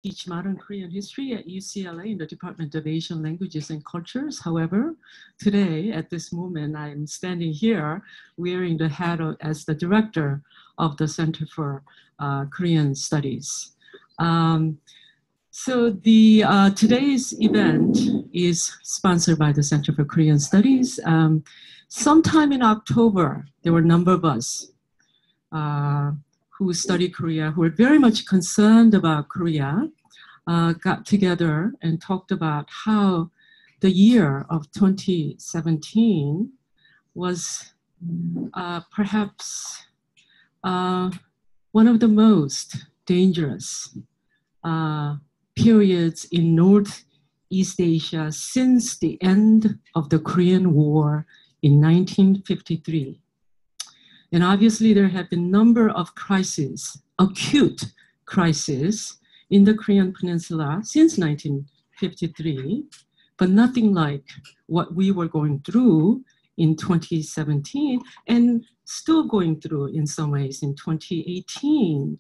teach modern Korean history at UCLA in the Department of Asian Languages and Cultures. However, today, at this moment, I'm standing here wearing the hat as the director of the Center for Korean Studies. So today's event is sponsored by the Center for Korean Studies. Sometime in October, there were a number of us who study Korea, who are very much concerned about Korea, got together and talked about how the year of 2017 was perhaps one of the most dangerous periods in Northeast Asia since the end of the Korean War in 1953. And obviously there have been a number of crises, acute crises in the Korean Peninsula since 1953, but nothing like what we were going through in 2017 and still going through in some ways in 2018.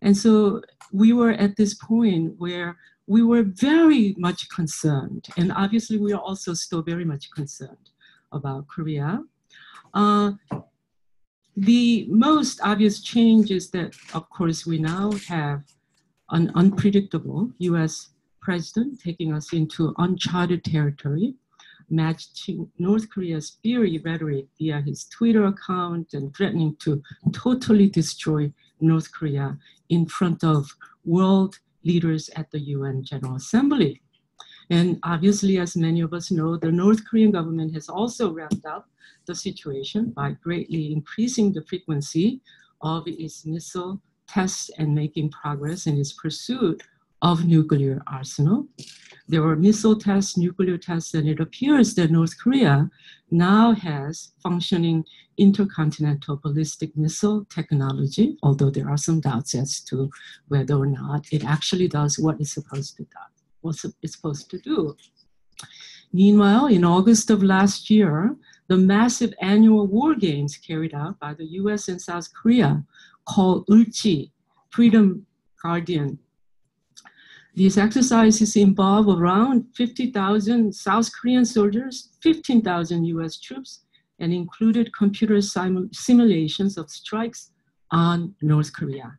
And so we were at this point where we were very much concerned, and obviously we are also still very much concerned about Korea. The most obvious change is that, of course, we now have an unpredictable US president taking us into uncharted territory, matching North Korea's fiery rhetoric via his Twitter account and threatening to totally destroy North Korea in front of world leaders at the UN General Assembly. And obviously, as many of us know, the North Korean government has also ramped up the situation by greatly increasing the frequency of its missile tests and making progress in its pursuit of nuclear arsenal. There were missile tests, nuclear tests, and it appears that North Korea now has functioning intercontinental ballistic missile technology, although there are some doubts as to whether or not it actually does what it's supposed to do. Meanwhile, in August of last year, the massive annual war games carried out by the US and South Korea called Ulchi, Freedom Guardian. These exercises involve around 50,000 South Korean soldiers, 15,000 US troops, and included computer simulations of strikes on North Korea.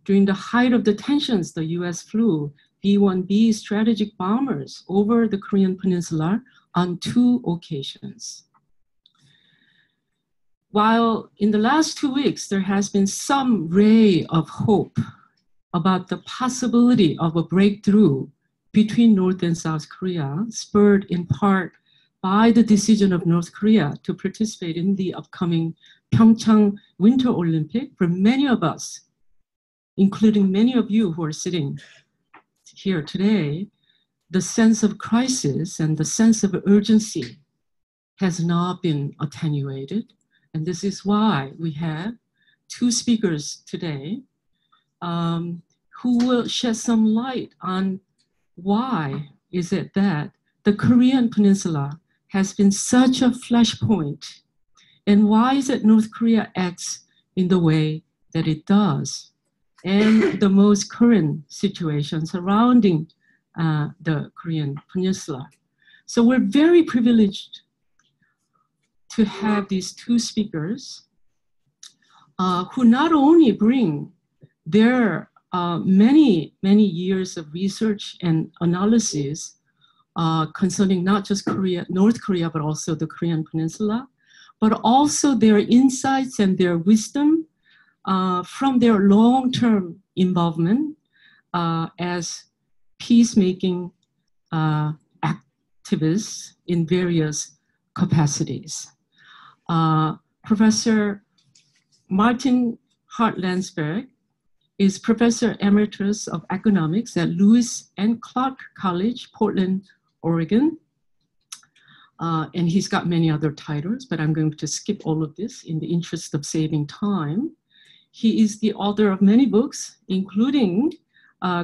During the height of the tensions, the US flew B-1B strategic bombers over the Korean Peninsula on 2 occasions. While in the last 2 weeks, there has been some ray of hope about the possibility of a breakthrough between North and South Korea, spurred in part by the decision of North Korea to participate in the upcoming Pyeongchang Winter Olympic, for many of us, including many of you who are sitting here today, the sense of crisis and the sense of urgency has not been attenuated. And this is why we have 2 speakers today who will shed some light on why is it that the Korean Peninsula has been such a flashpoint, and why is it North Korea acts in the way that it does, and the most current situation surrounding the Korean Peninsula. So we're very privileged to have these 2 speakers who not only bring their many years of research and analysis concerning not just North Korea, but also the Korean Peninsula, but also their insights and their wisdom from their long-term involvement as peacemaking activists in various capacities. Professor Martin Hart-Landsberg is Professor Emeritus of Economics at Lewis and Clark College, Portland, Oregon. And he's got many other titles, but I'm going to skip all of this in the interest of saving time. He is the author of many books, including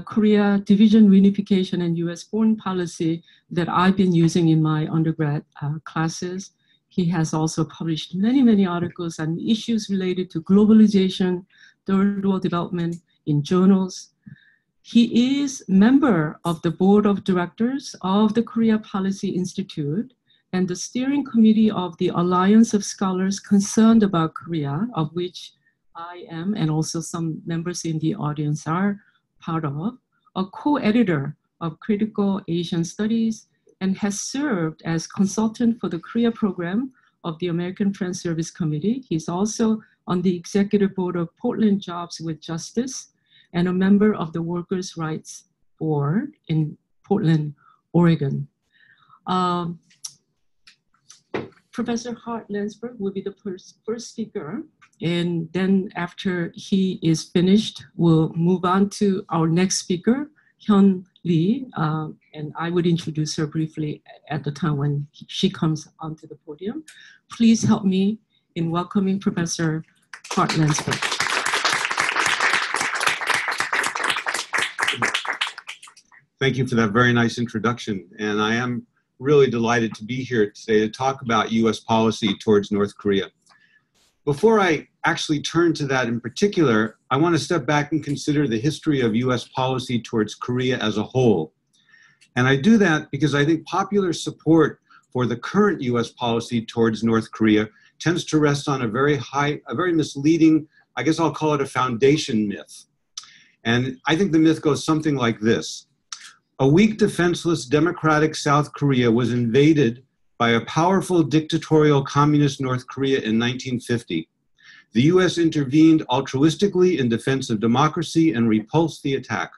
Korea Division Reunification and US Foreign Policy that I've been using in my undergrad classes. He has also published many articles on issues related to globalization, third world development in journals. He is member of the board of directors of the Korea Policy Institute and the steering committee of the Alliance of Scholars Concerned About Korea, of which I am and also some members in the audience are part of, a co-editor of Critical Asian Studies, and has served as consultant for the Korea program of the American Friends Service Committee. He's also on the executive board of Portland Jobs with Justice and a member of the Workers' Rights Board in Portland, Oregon. Professor Hart-Landsberg will be the first speaker. And then after he is finished, we'll move on to our next speaker, Hyun Lee, and I would introduce her briefly at the time when she comes onto the podium. Please help me in welcoming Professor Hart-Landsberg. Thank you for that very nice introduction. And I am really delighted to be here today to talk about U.S. policy towards North Korea. Before I actually turn to that in particular, I want to step back and consider the history of U.S. policy towards Korea as a whole. And I do that because I think popular support for the current U.S. policy towards North Korea tends to rest on a very misleading, I guess I'll call it a foundation myth. And I think the myth goes something like this. A weak, defenseless, democratic South Korea was invaded by a powerful dictatorial communist North Korea in 1950. The US intervened altruistically in defense of democracy and repulsed the attack.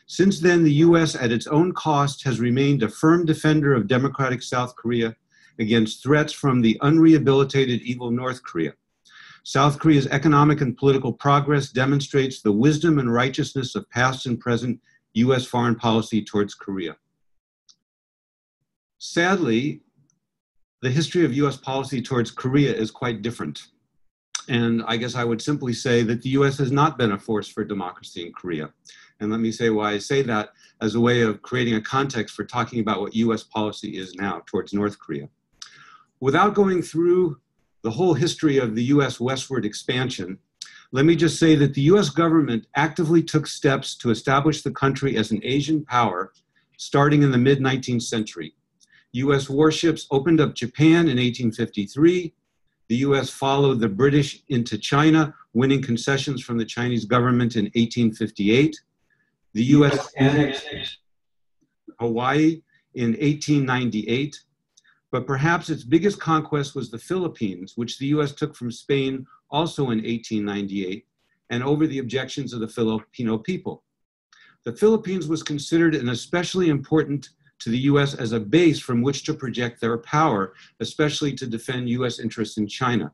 Since then, the US, at its own cost, has remained a firm defender of democratic South Korea against threats from the unrehabilitated evil North Korea. South Korea's economic and political progress demonstrates the wisdom and righteousness of past and present US foreign policy towards Korea. Sadly, the history of US policy towards Korea is quite different. And I guess I would simply say that the US has not been a force for democracy in Korea. And let me say why I say that as a way of creating a context for talking about what US policy is now towards North Korea. Without going through the whole history of the US westward expansion, let me just say that the US government actively took steps to establish the country as an Asian power starting in the mid-19th century. US warships opened up Japan in 1853. The US followed the British into China, winning concessions from the Chinese government in 1858. The US annexed Hawaii in 1898. But perhaps its biggest conquest was the Philippines, which the US took from Spain also in 1898, and over the objections of the Filipino people. The Philippines was considered an especially important to the US as a base from which to project their power, especially to defend US interests in China.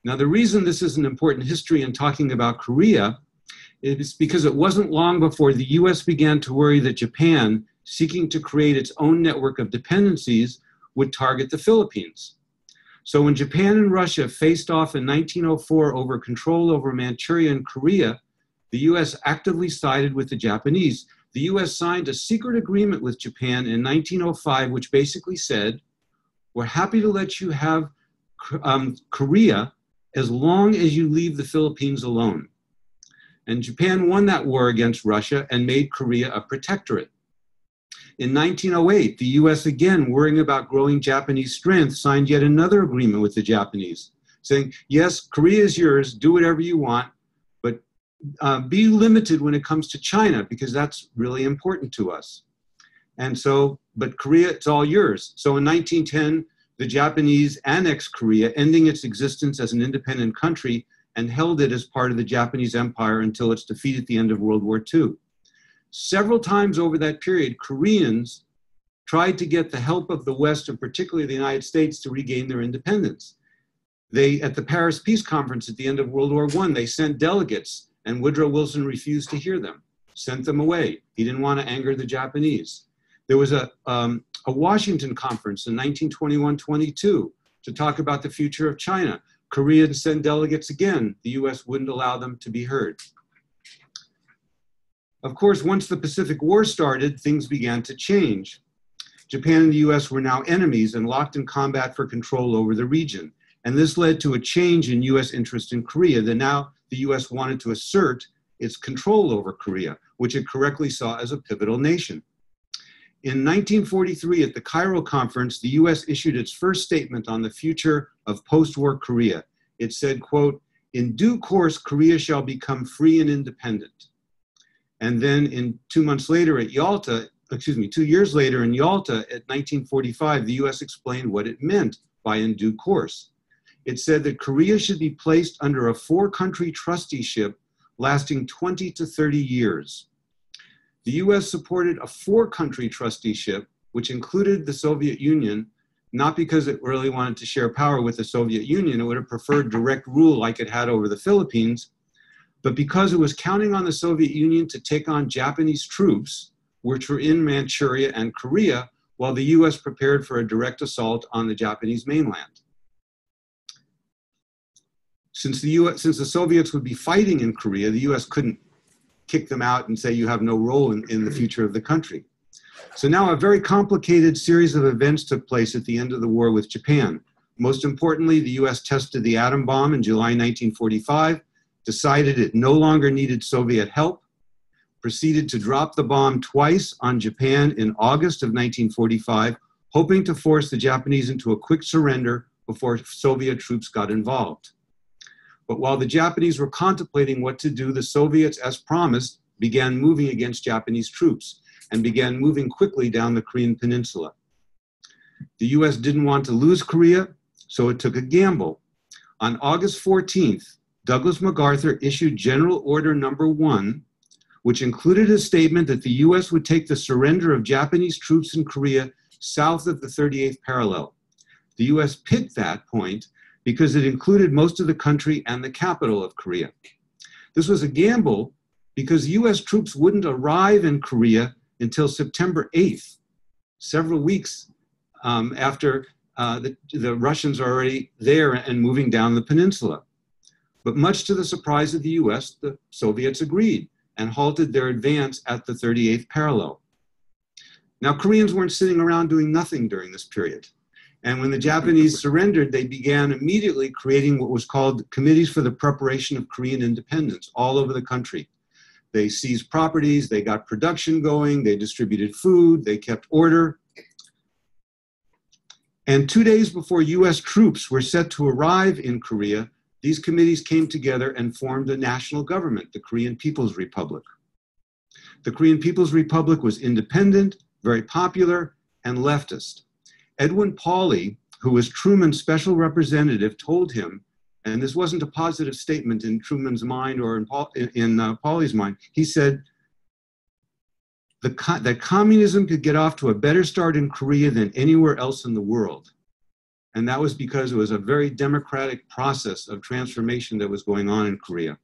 Now, the reason this is an important history in talking about Korea is because it wasn't long before the US began to worry that Japan, seeking to create its own network of dependencies, would target the Philippines. So when Japan and Russia faced off in 1904 over control over Manchuria and Korea, the US actively sided with the Japanese. The US signed a secret agreement with Japan in 1905, which basically said, we're happy to let you have Korea as long as you leave the Philippines alone. And Japan won that war against Russia and made Korea a protectorate. In 1908, the US, again, worrying about growing Japanese strength, signed yet another agreement with the Japanese, saying, yes, Korea is yours, do whatever you want, but be limited when it comes to China, because that's really important to us. And so, but Korea, it's all yours. So in 1910, the Japanese annexed Korea, ending its existence as an independent country, and held it as part of the Japanese Empire until its defeat at the end of World War II. Several times over that period, Koreans tried to get the help of the West, and particularly the United States, to regain their independence. At the Paris Peace Conference at the end of World War I, they sent delegates, and Woodrow Wilson refused to hear them, sent them away. He didn't want to anger the Japanese. There was a Washington conference in 1921-22 to talk about the future of China. Koreans sent delegates again. The US wouldn't allow them to be heard. Of course, once the Pacific War started, things began to change. Japan and the US were now enemies and locked in combat for control over the region. And this led to a change in US interest in Korea that now the US wanted to assert its control over Korea, which it correctly saw as a pivotal nation. In 1943, at the Cairo Conference, the US issued its first statement on the future of post-war Korea. It said, quote, "In due course, Korea shall become free and independent." And then 2 years later in Yalta at 1945, the US explained what it meant by in due course. It said that Korea should be placed under a 4-country trusteeship lasting 20 to 30 years. The US supported a 4-country trusteeship, which included the Soviet Union, not because it really wanted to share power with the Soviet Union. It would have preferred direct rule like it had over the Philippines, but because it was counting on the Soviet Union to take on Japanese troops, which were in Manchuria and Korea, while the US prepared for a direct assault on the Japanese mainland. Since the Soviets would be fighting in Korea, the US couldn't kick them out and say you have no role in the future of the country. So now a very complicated series of events took place at the end of the war with Japan. Most importantly, the US tested the atom bomb in July 1945, decided it no longer needed Soviet help, proceeded to drop the bomb twice on Japan in August of 1945, hoping to force the Japanese into a quick surrender before Soviet troops got involved. But while the Japanese were contemplating what to do, the Soviets, as promised, began moving against Japanese troops and began moving quickly down the Korean peninsula. The US didn't want to lose Korea, so it took a gamble. On August 14th, Douglas MacArthur issued General Order Number 1, which included a statement that the US would take the surrender of Japanese troops in Korea south of the 38th parallel. The US picked that point because it included most of the country and the capital of Korea. This was a gamble because US troops wouldn't arrive in Korea until September 8th, several weeks after the Russians are already there and moving down the peninsula. But much to the surprise of the US, the Soviets agreed and halted their advance at the 38th parallel. Now, Koreans weren't sitting around doing nothing during this period. And when the Japanese surrendered, they began immediately creating what was called committees for the preparation of Korean independence all over the country. They seized properties, they got production going, they distributed food, they kept order. And 2 days before US troops were set to arrive in Korea, these committees came together and formed a national government, the Korean People's Republic. The Korean People's Republic was independent, very popular, and leftist. Edwin Pauley, who was Truman's special representative, told him, and this wasn't a positive statement in Truman's mind or in Pauley's mind, he said that communism could get off to a better start in Korea than anywhere else in the world. And that was because it was a very democratic process of transformation that was going on in Korea.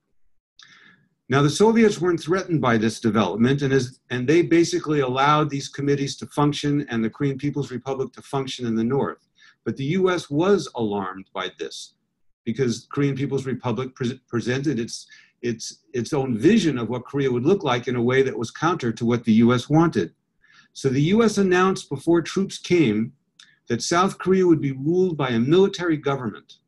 Now, the Soviets weren't threatened by this development, and they basically allowed these committees to function and the Korean People's Republic to function in the north. But the US was alarmed by this because Korean People's Republic presented its own vision of what Korea would look like in a way that was counter to what the US wanted. So the US announced before troops came that South Korea would be ruled by a military government.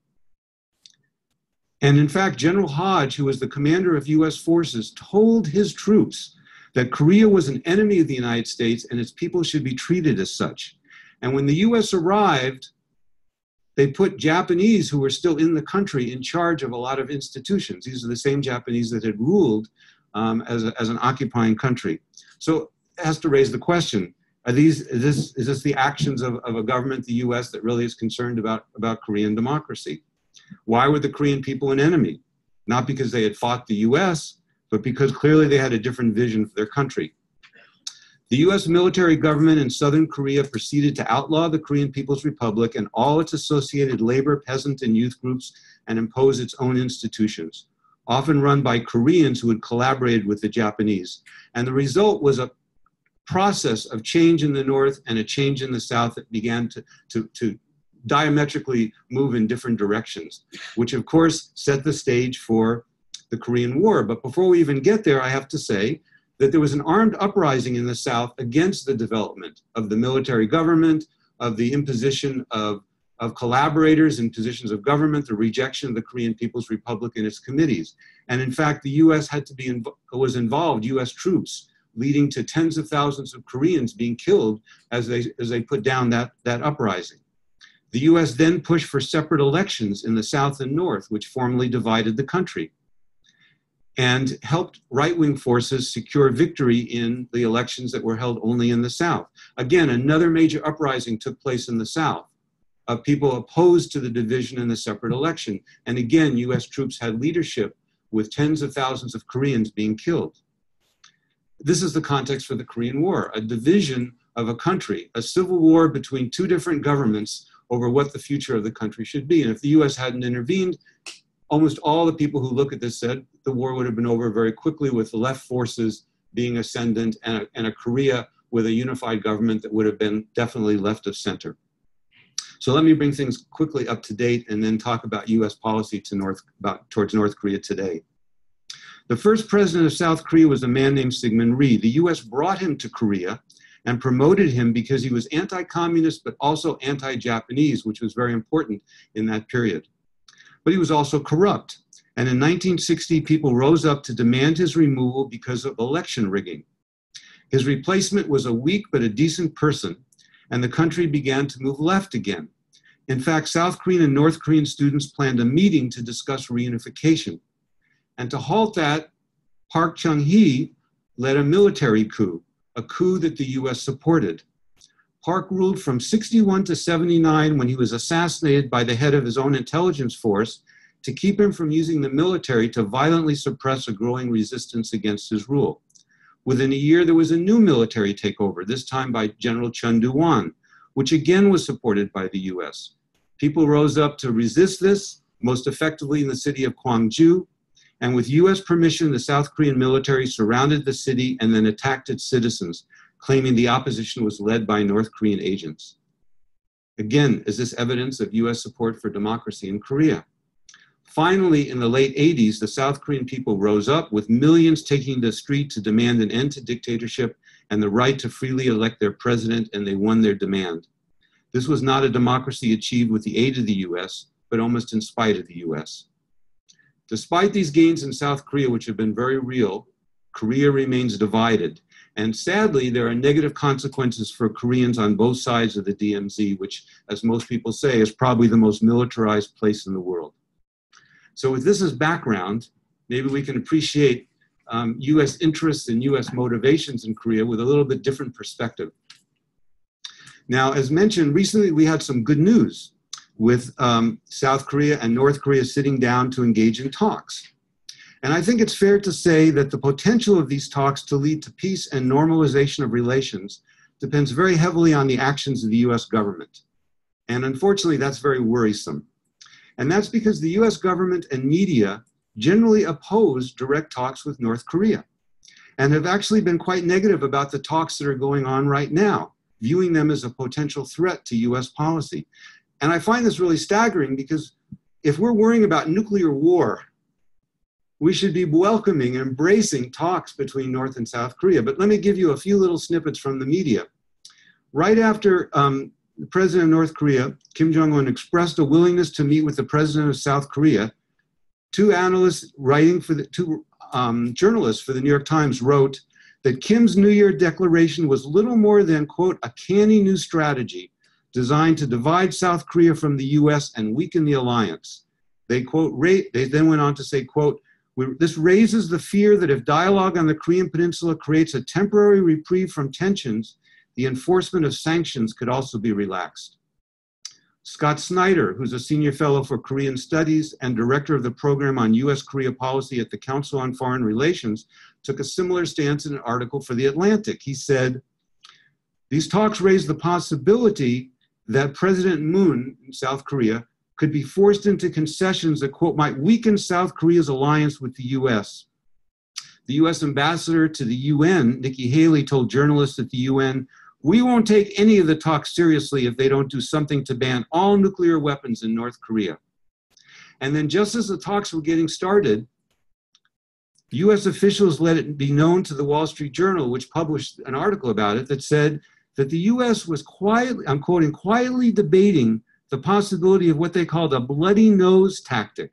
And in fact, General Hodge, who was the commander of US forces, told his troops that Korea was an enemy of the United States and its people should be treated as such. And when the US arrived, they put Japanese who were still in the country in charge of a lot of institutions. These are the same Japanese that had ruled as an occupying country. So it has to raise the question, is this the actions of a government, the US, that really is concerned about Korean democracy? Why were the Korean people an enemy? Not because they had fought the US, but because clearly they had a different vision for their country. The US military government in Southern Korea proceeded to outlaw the Korean People's Republic and all its associated labor, peasant, and youth groups and impose its own institutions, often run by Koreans who had collaborated with the Japanese. And the result was a process of change in the north and a change in the south that began to diametrically move in different directions, which of course set the stage for the Korean War. But before we even get there, I have to say that there was an armed uprising in the South against the development of the military government, of the imposition of of collaborators in positions of government, the rejection of the Korean People's Republic and its committees. And in fact, the US was involved, US troops, leading to tens of thousands of Koreans being killed as they put down that uprising. The US then pushed for separate elections in the South and North, which formally divided the country, and helped right-wing forces secure victory in the elections that were held only in the South. Again, another major uprising took place in the South of people opposed to the division and the separate election. And again, US troops had leadership with tens of thousands of Koreans being killed. This is the context for the Korean War, a division of a country, a civil war between two different governments over what the future of the country should be. And if the US hadn't intervened, almost all the people who look at this said the war would have been over very quickly, with the left forces being ascendant and a Korea with a unified government that would have been definitely left of center. So let me bring things quickly up to date and then talk about US policy towards North Korea today. The first president of South Korea was a man named Syngman Rhee. The US brought him to Korea and promoted him because he was anti-communist but also anti-Japanese, which was very important in that period. But he was also corrupt. And in 1960, people rose up to demand his removal because of election rigging. His replacement was a weak but a decent person, and the country began to move left again. In fact, South Korean and North Korean students planned a meeting to discuss reunification. And to halt that, Park Chung-hee led a military coup, a coup that the US supported. Park ruled from 61 to 79 when he was assassinated by the head of his own intelligence force to keep him from using the military to violently suppress a growing resistance against his rule. Within a year, there was a new military takeover, this time by General Chun Doo-hwan, which again was supported by the US. People rose up to resist this, most effectively in the city of Gwangju, and with US permission, the South Korean military surrounded the city and then attacked its citizens, claiming the opposition was led by North Korean agents. Again, is this evidence of US support for democracy in Korea? Finally, in the late 80s, the South Korean people rose up, with millions taking the street to demand an end to dictatorship and the right to freely elect their president, and they won their demand. This was not a democracy achieved with the aid of the US, but almost in spite of the US. Despite these gains in South Korea, which have been very real, Korea remains divided. And sadly, there are negative consequences for Koreans on both sides of the DMZ, which, as most people say, is probably the most militarized place in the world. So with this as background, maybe we can appreciate US interests and US motivations in Korea with a little bit different perspective. Now, as mentioned, recently we had some good news with South Korea and North Korea sitting down to engage in talks. And I think it's fair to say that the potential of these talks to lead to peace and normalization of relations depends very heavily on the actions of the US government. And unfortunately, that's very worrisome. And that's because the US government and media generally oppose direct talks with North Korea and have actually been quite negative about the talks that are going on right now, viewing them as a potential threat to US policy. And I find this really staggering because if we're worrying about nuclear war, we should be welcoming and embracing talks between North and South Korea. But let me give you a few little snippets from the media. Right after the president of North Korea, Kim Jong-un, expressed a willingness to meet with the president of South Korea, two journalists for the New York Times wrote that Kim's New Year declaration was little more than, quote, a canny new strategy designed to divide South Korea from the US and weaken the alliance. They, quote, they then went on to say, quote, this raises the fear that if dialogue on the Korean Peninsula creates a temporary reprieve from tensions, the enforcement of sanctions could also be relaxed. Scott Snyder, who's a senior fellow for Korean Studies and director of the program on US-Korea policy at the Council on Foreign Relations, took a similar stance in an article for The Atlantic. He said, these talks raise the possibility that President Moon in South Korea could be forced into concessions that, quote, might weaken South Korea's alliance with the US. The US ambassador to the UN, Nikki Haley, told journalists at the UN, we won't take any of the talks seriously if they don't do something to ban all nuclear weapons in North Korea. And then just as the talks were getting started, US officials let it be known to the Wall Street Journal, which published an article about it that said that the US was quietly, I'm quoting, quietly debating the possibility of what they called a bloody nose tactic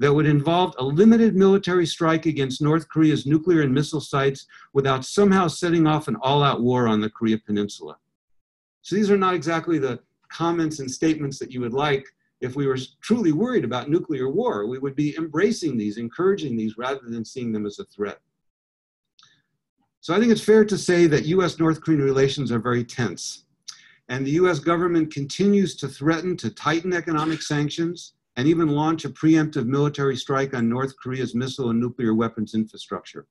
that would involve a limited military strike against North Korea's nuclear and missile sites without somehow setting off an all-out war on the Korea Peninsula. So these are not exactly the comments and statements that you would like if we were truly worried about nuclear war. We would be embracing these, encouraging these, rather than seeing them as a threat. So I think it's fair to say that US-North Korean relations are very tense. And the US government continues to threaten to tighten economic sanctions and even launch a preemptive military strike on North Korea's missile and nuclear weapons infrastructure.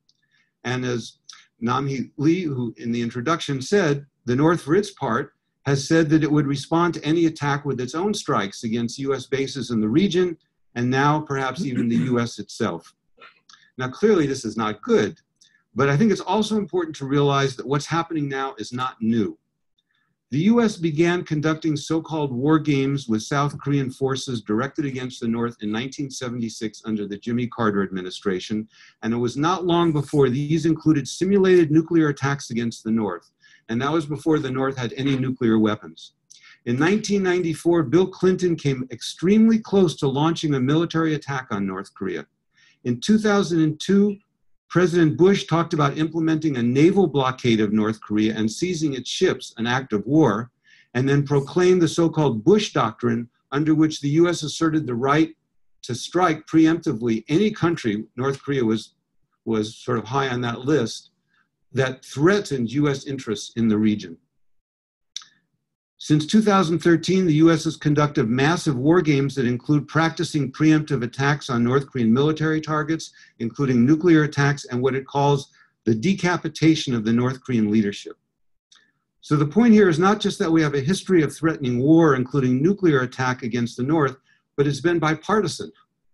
And as Hyun Lee, who in the introduction said, the North, for its part, has said that it would respond to any attack with its own strikes against US bases in the region, and now perhaps even the US itself. Now, clearly this is not good, but I think it's also important to realize that what's happening now is not new. The US began conducting so-called war games with South Korean forces directed against the North in 1976 under the Jimmy Carter administration, and it was not long before these included simulated nuclear attacks against the North, and that was before the North had any nuclear weapons. In 1994, Bill Clinton came extremely close to launching a military attack on North Korea. In 2002, President Bush talked about implementing a naval blockade of North Korea and seizing its ships, an act of war, and then proclaimed the so-called Bush Doctrine, under which the US asserted the right to strike preemptively any country, North Korea was sort of high on that list, that threatened US interests in the region. Since 2013, the US has conducted massive war games that include practicing preemptive attacks on North Korean military targets, including nuclear attacks and what it calls the decapitation of the North Korean leadership. So the point here is not just that we have a history of threatening war, including nuclear attack against the North, but it's been bipartisan,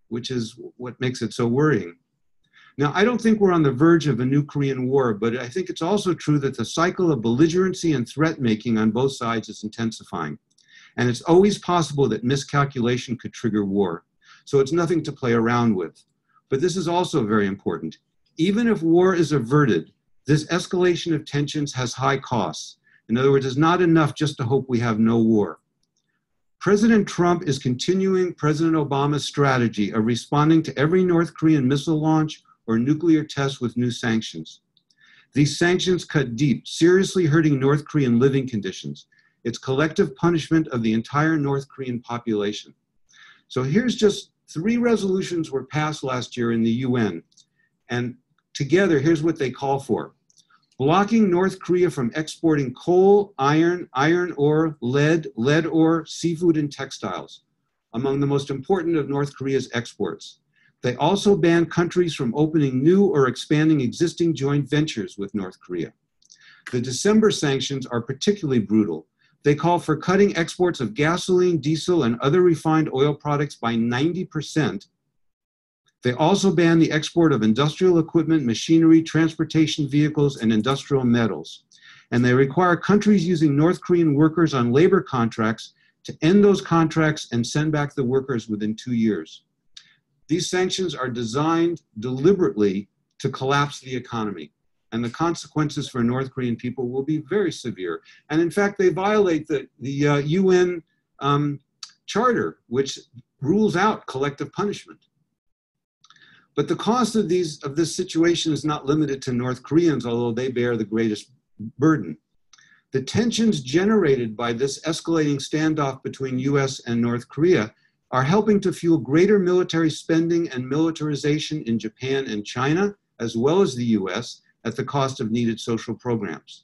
which is what makes it so worrying. Now, I don't think we're on the verge of a new Korean War, but I think it's also true that the cycle of belligerency and threat-making on both sides is intensifying. And it's always possible that miscalculation could trigger war. So it's nothing to play around with. But this is also very important. Even if war is averted, this escalation of tensions has high costs. In other words, it's not enough just to hope we have no war. President Trump is continuing President Obama's strategy of responding to every North Korean missile launch or nuclear tests with new sanctions. These sanctions cut deep, seriously hurting North Korean living conditions. It's collective punishment of the entire North Korean population. So here's just 3 resolutions were passed last year in the UN. And together, here's what they call for. Blocking North Korea from exporting coal, iron ore, lead ore, seafood, and textiles, among the most important of North Korea's exports. They also ban countries from opening new or expanding existing joint ventures with North Korea. The December sanctions are particularly brutal. They call for cutting exports of gasoline, diesel, and other refined oil products by 90%. They also ban the export of industrial equipment, machinery, transportation vehicles, and industrial metals. And they require countries using North Korean workers on labor contracts to end those contracts and send back the workers within 2 years. These sanctions are designed deliberately to collapse the economy, and the consequences for North Korean people will be very severe. And in fact, they violate the UN Charter, which rules out collective punishment. But the cost of this situation is not limited to North Koreans, although they bear the greatest burden. The tensions generated by this escalating standoff between US and North Korea are helping to fuel greater military spending and militarization in Japan and China, as well as the US, at the cost of needed social programs.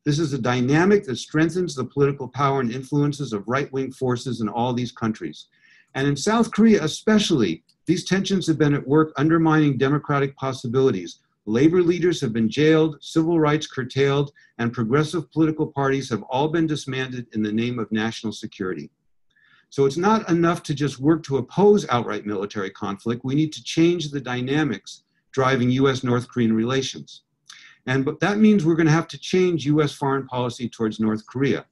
This is a dynamic that strengthens the political power and influences of right-wing forces in all these countries. And in South Korea especially, these tensions have been at work undermining democratic possibilities. Labor leaders have been jailed, civil rights curtailed, and progressive political parties have all been dismantled in the name of national security. So it's not enough to just work to oppose outright military conflict. We need to change the dynamics driving US-North Korean relations. But that means we're going to have to change US foreign policy towards North Korea.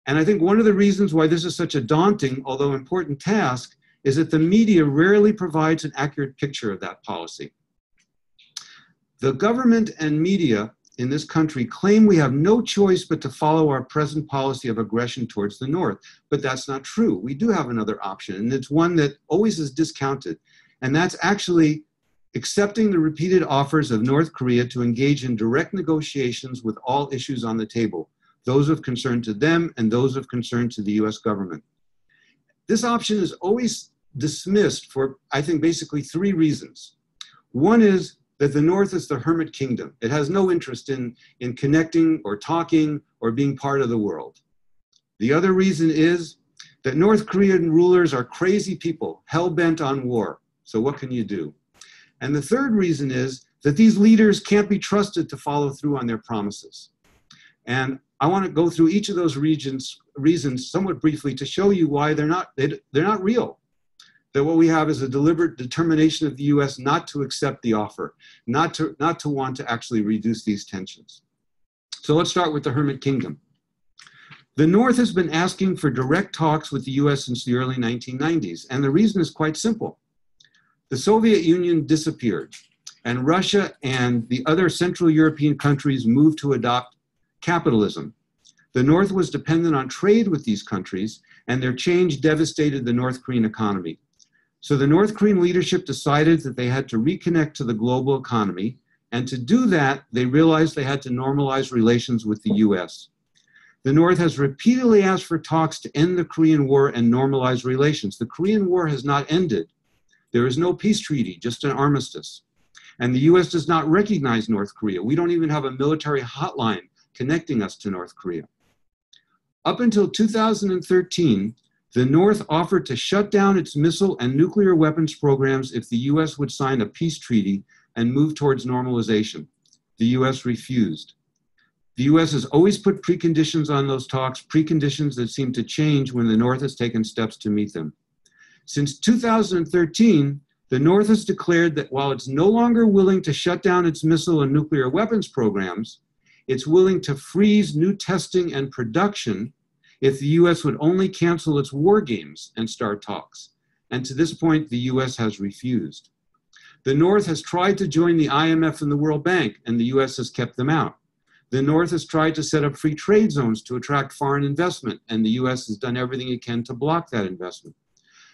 And I think one of the reasons why this is such a daunting, although important task, is that the media rarely provides an accurate picture of that policy. The government and media in this country claim we have no choice but to follow our present policy of aggression towards the North. But that's not true. We do have another option, and it's one that always is discounted. And that's actually accepting the repeated offers of North Korea to engage in direct negotiations with all issues on the table, those of concern to them and those of concern to the US government. This option is always dismissed for, I think, basically three reasons. One is that the North is the hermit kingdom. It has no interest in connecting or talking or being part of the world. The other reason is that North Korean rulers are crazy people, hell-bent on war. So what can you do? And the third reason is that these leaders can't be trusted to follow through on their promises. And I want to go through each of those reasons somewhat briefly to show you why they're not real. That what we have is a deliberate determination of the US not to accept the offer, not to want to actually reduce these tensions. So let's start with the Hermit Kingdom. The North has been asking for direct talks with the US since the early 1990s, and the reason is quite simple. The Soviet Union disappeared, and Russia and the other Central European countries moved to adopt capitalism. The North was dependent on trade with these countries, and their change devastated the North Korean economy. So the North Korean leadership decided that they had to reconnect to the global economy, and to do that, they realized they had to normalize relations with the US. The North has repeatedly asked for talks to end the Korean War and normalize relations. The Korean War has not ended. There is no peace treaty, just an armistice. And the US does not recognize North Korea. We don't even have a military hotline connecting us to North Korea. Up until 2013, the North offered to shut down its missile and nuclear weapons programs if the US would sign a peace treaty and move towards normalization. The US refused. The US has always put preconditions on those talks, preconditions that seem to change when the North has taken steps to meet them. Since 2013, the North has declared that while it's no longer willing to shut down its missile and nuclear weapons programs, it's willing to freeze new testing and production if the US would only cancel its war games and start talks. And to this point, the US has refused. The North has tried to join the IMF and the World Bank, and the US has kept them out. The North has tried to set up free trade zones to attract foreign investment, and the US has done everything it can to block that investment.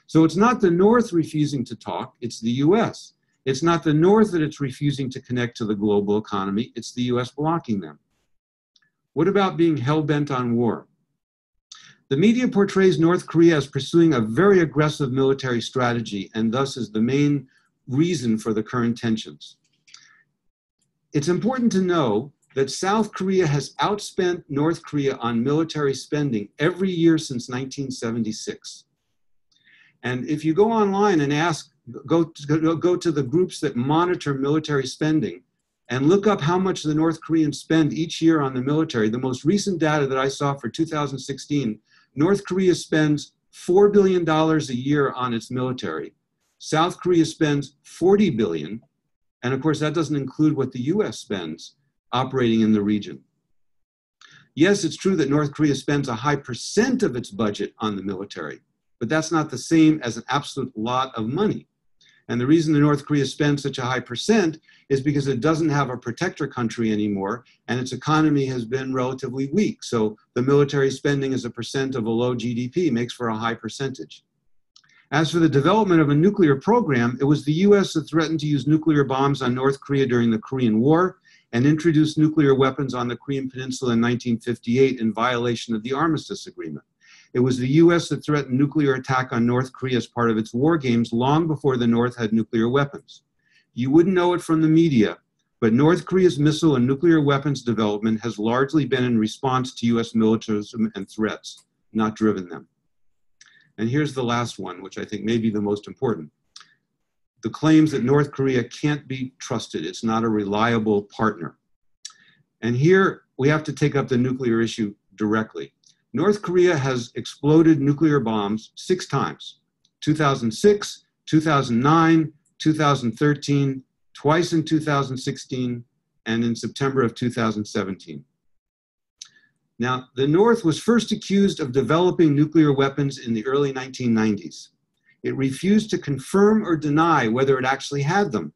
So it's not the North refusing to talk, it's the US. It's not the North that it's refusing to connect to the global economy, it's the US blocking them. What about being hell-bent on war? The media portrays North Korea as pursuing a very aggressive military strategy, and thus is the main reason for the current tensions. It's important to know that South Korea has outspent North Korea on military spending every year since 1976. And if you go online and go to the groups that monitor military spending and look up how much the North Koreans spend each year on the military, the most recent data that I saw for 2016, North Korea spends $4 billion a year on its military. South Korea spends $40 billion. And of course, that doesn't include what the US spends operating in the region. Yes, it's true that North Korea spends a high percent of its budget on the military, but that's not the same as an absolute lot of money. And the reason the North Korea spends such a high percent is because it doesn't have a protector country anymore, and its economy has been relatively weak. So the military spending as a percent of a low GDP makes for a high percentage. As for the development of a nuclear program, it was the US that threatened to use nuclear bombs on North Korea during the Korean War and introduced nuclear weapons on the Korean Peninsula in 1958 in violation of the Armistice Agreement. It was the US that threatened nuclear attack on North Korea as part of its war games long before the North had nuclear weapons. You wouldn't know it from the media, but North Korea's missile and nuclear weapons development has largely been in response to US militarism and threats, not driven them. And here's the last one, which I think may be the most important. The claims that North Korea can't be trusted. It's not a reliable partner. And here we have to take up the nuclear issue directly. North Korea has exploded nuclear bombs 6 times, 2006, 2009, 2013, twice in 2016, and in September of 2017. Now, the North was first accused of developing nuclear weapons in the early 1990s. It refused to confirm or deny whether it actually had them.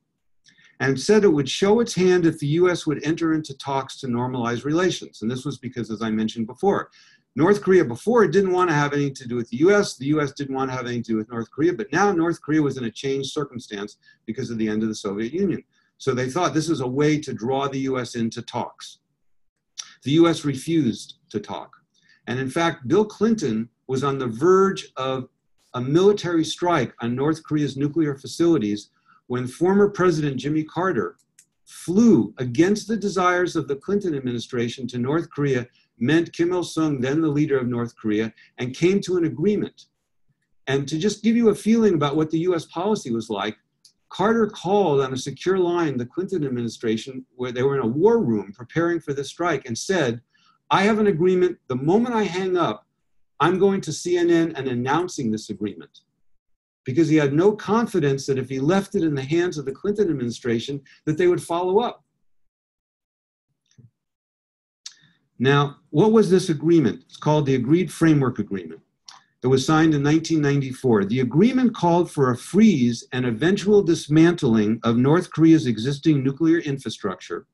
and said it would show its hand if the US would enter into talks to normalize relations. And this was because, as I mentioned before, North Korea before didn't want to have anything to do with the US didn't want to have anything to do with North Korea, but now North Korea was in a changed circumstance because of the end of the Soviet Union. So they thought this was a way to draw the US into talks. The US refused to talk. And in fact, Bill Clinton was on the verge of a military strike on North Korea's nuclear facilities when former President Jimmy Carter flew against the desires of the Clinton administration to North Korea, met Kim Il-sung, then the leader of North Korea, and came to an agreement. And to just give you a feeling about what the US policy was like, Carter called on a secure line the Clinton administration where they were in a war room preparing for this strike and said, I have an agreement. The moment I hang up, I'm going to CNN and announcing this agreement. Because he had no confidence that if he left it in the hands of the Clinton administration, that they would follow up. Now, what was this agreement? It's called the Agreed Framework Agreement. It was signed in 1994. The agreement called for a freeze and eventual dismantling of North Korea's existing nuclear infrastructure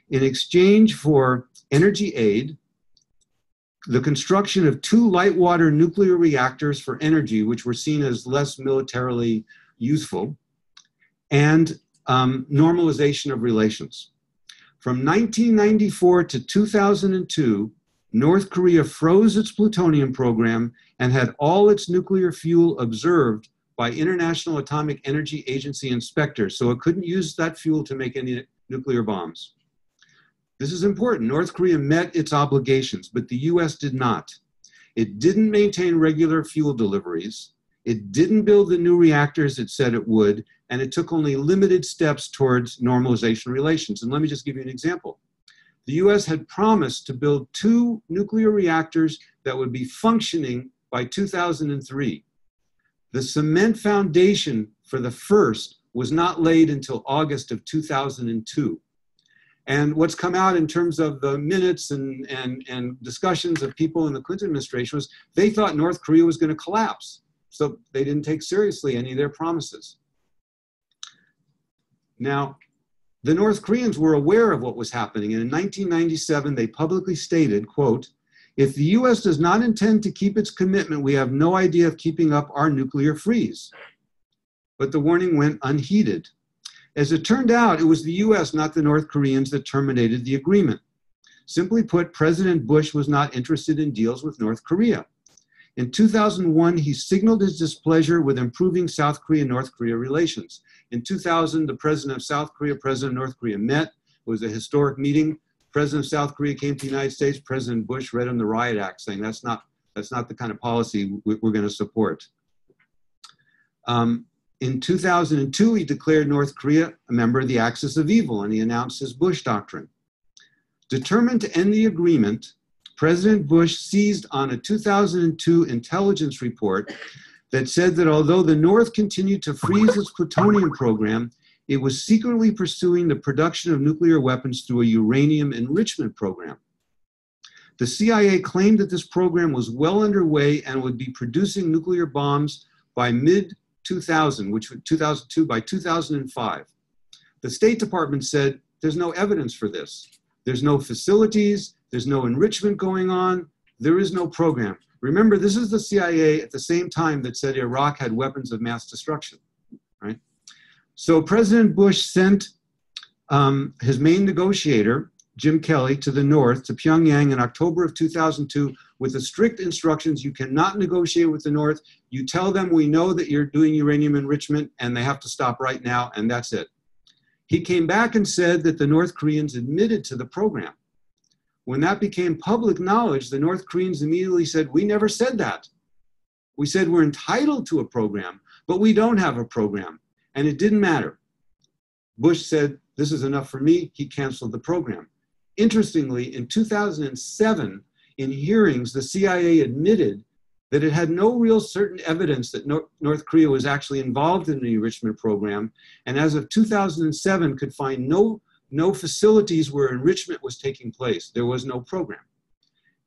in exchange for energy aid, the construction of 2 light water nuclear reactors for energy, which were seen as less militarily useful, and normalization of relations. From 1994 to 2002, North Korea froze its plutonium program and had all its nuclear fuel observed by International Atomic Energy Agency inspectors, so it couldn't use that fuel to make any nuclear bombs. This is important. North Korea met its obligations, but the US did not. It didn't maintain regular fuel deliveries. It didn't build the new reactors it said it would, and it took only limited steps towards normalization relations. And let me just give you an example. The US had promised to build 2 nuclear reactors that would be functioning by 2003. The cement foundation for the first was not laid until August of 2002. And what's come out in terms of the minutes and discussions of people in the Clinton administration was they thought North Korea was going to collapse. So they didn't take seriously any of their promises. Now, the North Koreans were aware of what was happening. And in 1997, they publicly stated, quote, if the US does not intend to keep its commitment, we have no idea of keeping up our nuclear freeze. But the warning went unheeded. As it turned out, it was the US, not the North Koreans, that terminated the agreement. Simply put, President Bush was not interested in deals with North Korea. In 2001, he signaled his displeasure with improving South Korea-North Korea relations. In 2000, the president of South Korea, president of North Korea met. It was a historic meeting. President of South Korea came to the United States. President Bush read him the Riot Act, saying that's not the kind of policy we're going to support. In 2002, he declared North Korea a member of the Axis of Evil, and he announced his Bush Doctrine. Determined to end the agreement, President Bush seized on a 2002 intelligence report that said that although the North continued to freeze its plutonium program, it was secretly pursuing the production of nuclear weapons through a uranium enrichment program. The CIA claimed that this program was well underway and would be producing nuclear bombs by mid-2000, which was 2002, by 2005. The State Department said, there's no evidence for this. There's no facilities, there's no enrichment going on, there is no program. Remember, this is the CIA at the same time that said Iraq had weapons of mass destruction, right? So President Bush sent his main negotiator, Jim Kelly, to the North, to Pyongyang in October of 2002 with the strict instructions, you cannot negotiate with the North. You tell them we know that you're doing uranium enrichment and they have to stop right now, and that's it. He came back and said that the North Koreans admitted to the program. When that became public knowledge, the North Koreans immediately said, we never said that. We said we're entitled to a program, but we don't have a program. And it didn't matter. Bush said, this is enough for me. He canceled the program. Interestingly, in 2007, in hearings, the CIA admitted that it had no real certain evidence that North Korea was actually involved in the enrichment program, and as of 2007 could find no facilities where enrichment was taking place. There was no program.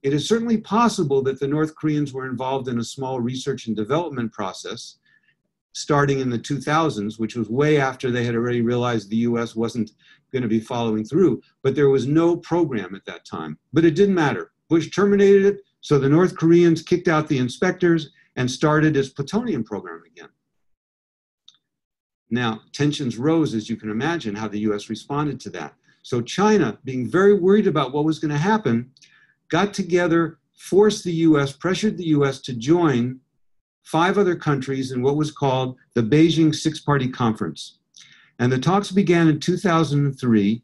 It is certainly possible that the North Koreans were involved in a small research and development process, starting in the 2000s, which was way after they had already realized the US wasn't going to be following through. But there was no program at that time. But it didn't matter. Bush terminated it, so the North Koreans kicked out the inspectors and started its plutonium program again. Now, tensions rose, as you can imagine, how the US responded to that. So China, being very worried about what was going to happen, got together, forced the US, pressured the US to join 5 other countries in what was called the Beijing Six-Party Conference. And the talks began in 2003,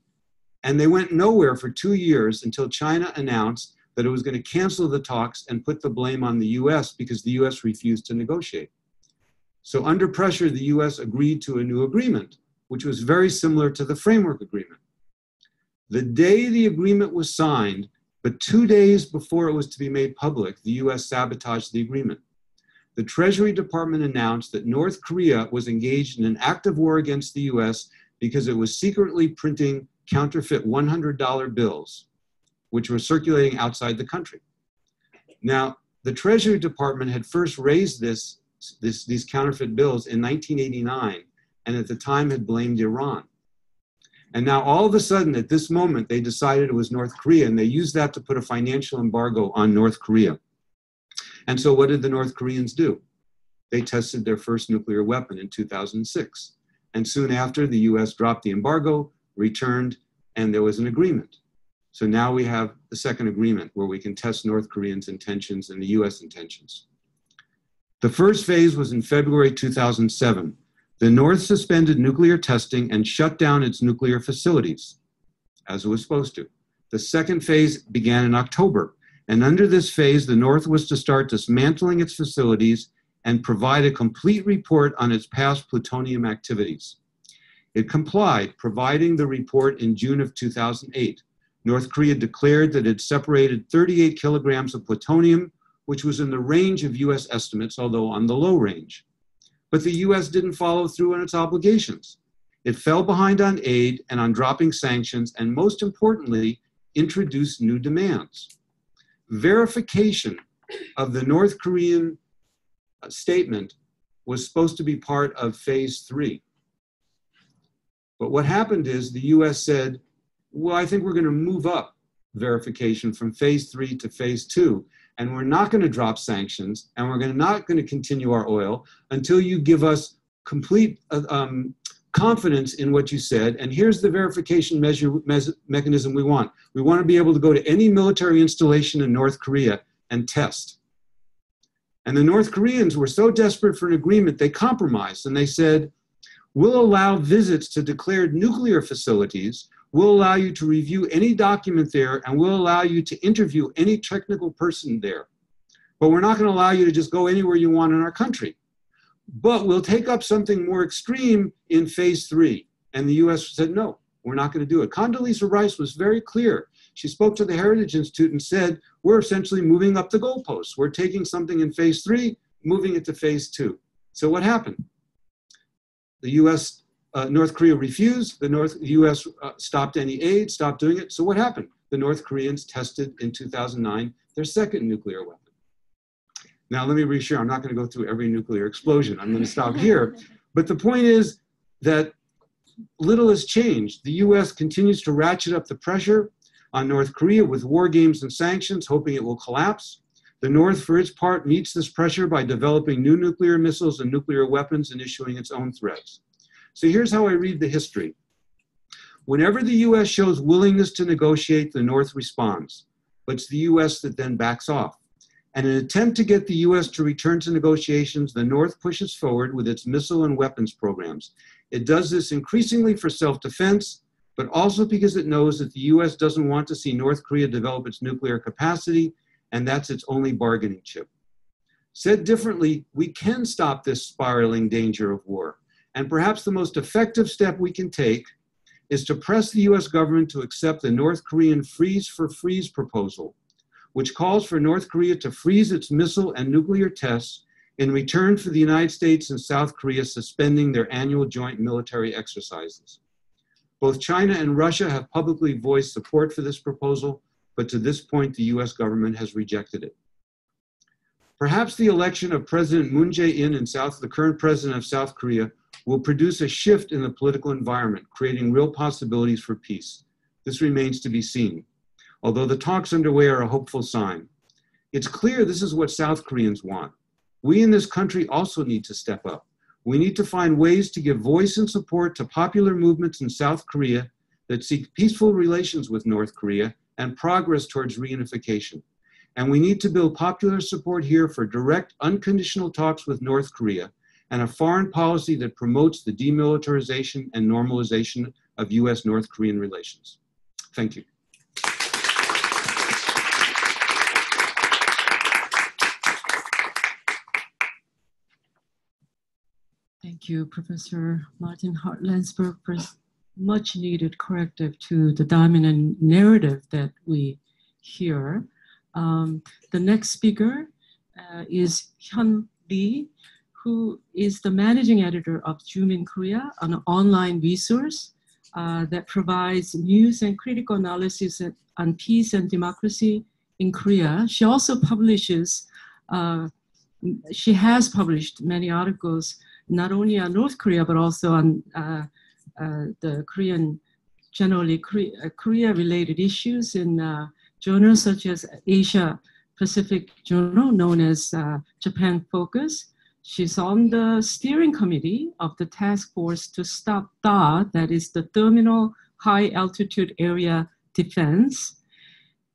and they went nowhere for 2 years until China announced that it was going to cancel the talks and put the blame on the US because the US refused to negotiate. So under pressure, the US agreed to a new agreement, which was very similar to the framework agreement. The day the agreement was signed, but 2 days before it was to be made public, the US sabotaged the agreement. The Treasury Department announced that North Korea was engaged in an active war against the US because it was secretly printing counterfeit $100 bills, which were circulating outside the country. Now, the Treasury Department had first raised these counterfeit bills in 1989, and at the time had blamed Iran. And now all of a sudden, at this moment, they decided it was North Korea, and they used that to put a financial embargo on North Korea. And so what did the North Koreans do? They tested their first nuclear weapon in 2006. And soon after, the US dropped the embargo, returned, and there was an agreement. So now we have the second agreement where we can test North Koreans' intentions and the US intentions. The first phase was in February 2007. The North suspended nuclear testing and shut down its nuclear facilities, as it was supposed to. The second phase began in October. And under this phase, the North was to start dismantling its facilities and provide a complete report on its past plutonium activities. It complied, providing the report in June of 2008. North Korea declared that it separated 38 kilograms of plutonium, which was in the range of US estimates, although on the low range. But the US didn't follow through on its obligations. It fell behind on aid and on dropping sanctions, and most importantly, introduced new demands. Verification of the North Korean statement was supposed to be part of phase 3. But what happened is the US said, well, I think we're going to move up verification from phase 3 to phase 2, and we're not going to drop sanctions, and we're not going to continue our oil until you give us complete confidence in what you said, and here's the verification mechanism we want. We want to be able to go to any military installation in North Korea and test. And the North Koreans were so desperate for an agreement, they compromised, and they said, we'll allow visits to declared nuclear facilities, we'll allow you to review any document there, and we'll allow you to interview any technical person there. But we're not going to allow you to just go anywhere you want in our country. But we'll take up something more extreme in phase 3. And the US said, no, we're not going to do it. Condoleezza Rice was very clear. She spoke to the Heritage Institute and said, we're essentially moving up the goalposts. We're taking something in phase 3, moving it to phase 2. So what happened? The US, North Korea refused. The US stopped any aid, stopped doing it. So what happened? The North Koreans tested in 2009 their second nuclear weapon. Now, let me reassure, I'm not going to go through every nuclear explosion. I'm going to stop here. But the point is that little has changed. The US continues to ratchet up the pressure on North Korea with war games and sanctions, hoping it will collapse. The North, for its part, meets this pressure by developing new nuclear missiles and nuclear weapons and issuing its own threats. So here's how I read the history. Whenever the US shows willingness to negotiate, the North responds. But it's the US that then backs off. And in an attempt to get the US to return to negotiations, the North pushes forward with its missile and weapons programs. It does this increasingly for self-defense, but also because it knows that the US doesn't want to see North Korea develop its nuclear capacity, and that's its only bargaining chip. Said differently, we can stop this spiraling danger of war. And perhaps the most effective step we can take is to press the US government to accept the North Korean freeze for freeze proposal, which calls for North Korea to freeze its missile and nuclear tests in return for the United States and South Korea suspending their annual joint military exercises. Both China and Russia have publicly voiced support for this proposal, but to this point, the US government has rejected it. Perhaps the election of President Moon Jae-in the current president of South Korea, will produce a shift in the political environment, creating real possibilities for peace. This remains to be seen, although the talks underway are a hopeful sign. It's clear this is what South Koreans want. We in this country also need to step up. We need to find ways to give voice and support to popular movements in South Korea that seek peaceful relations with North Korea and progress towards reunification. And we need to build popular support here for direct, unconditional talks with North Korea and a foreign policy that promotes the demilitarization and normalization of US-North Korean relations. Thank you. Thank you, Professor Martin Hart-Landsberg, for much needed corrective to the dominant narrative that we hear. The next speaker is Hyun Lee, who is the managing editor of Zoom in Korea, an online resource that provides news and critical analysis on peace and democracy in Korea. She also publishes, she has published many articles, not only on North Korea, but also on the Korean, generally Korea-related issues in journals such as Asia Pacific Journal, known as Japan Focus. She's on the steering committee of the task force to stop THAAD, that is the Terminal High Altitude Area Defense.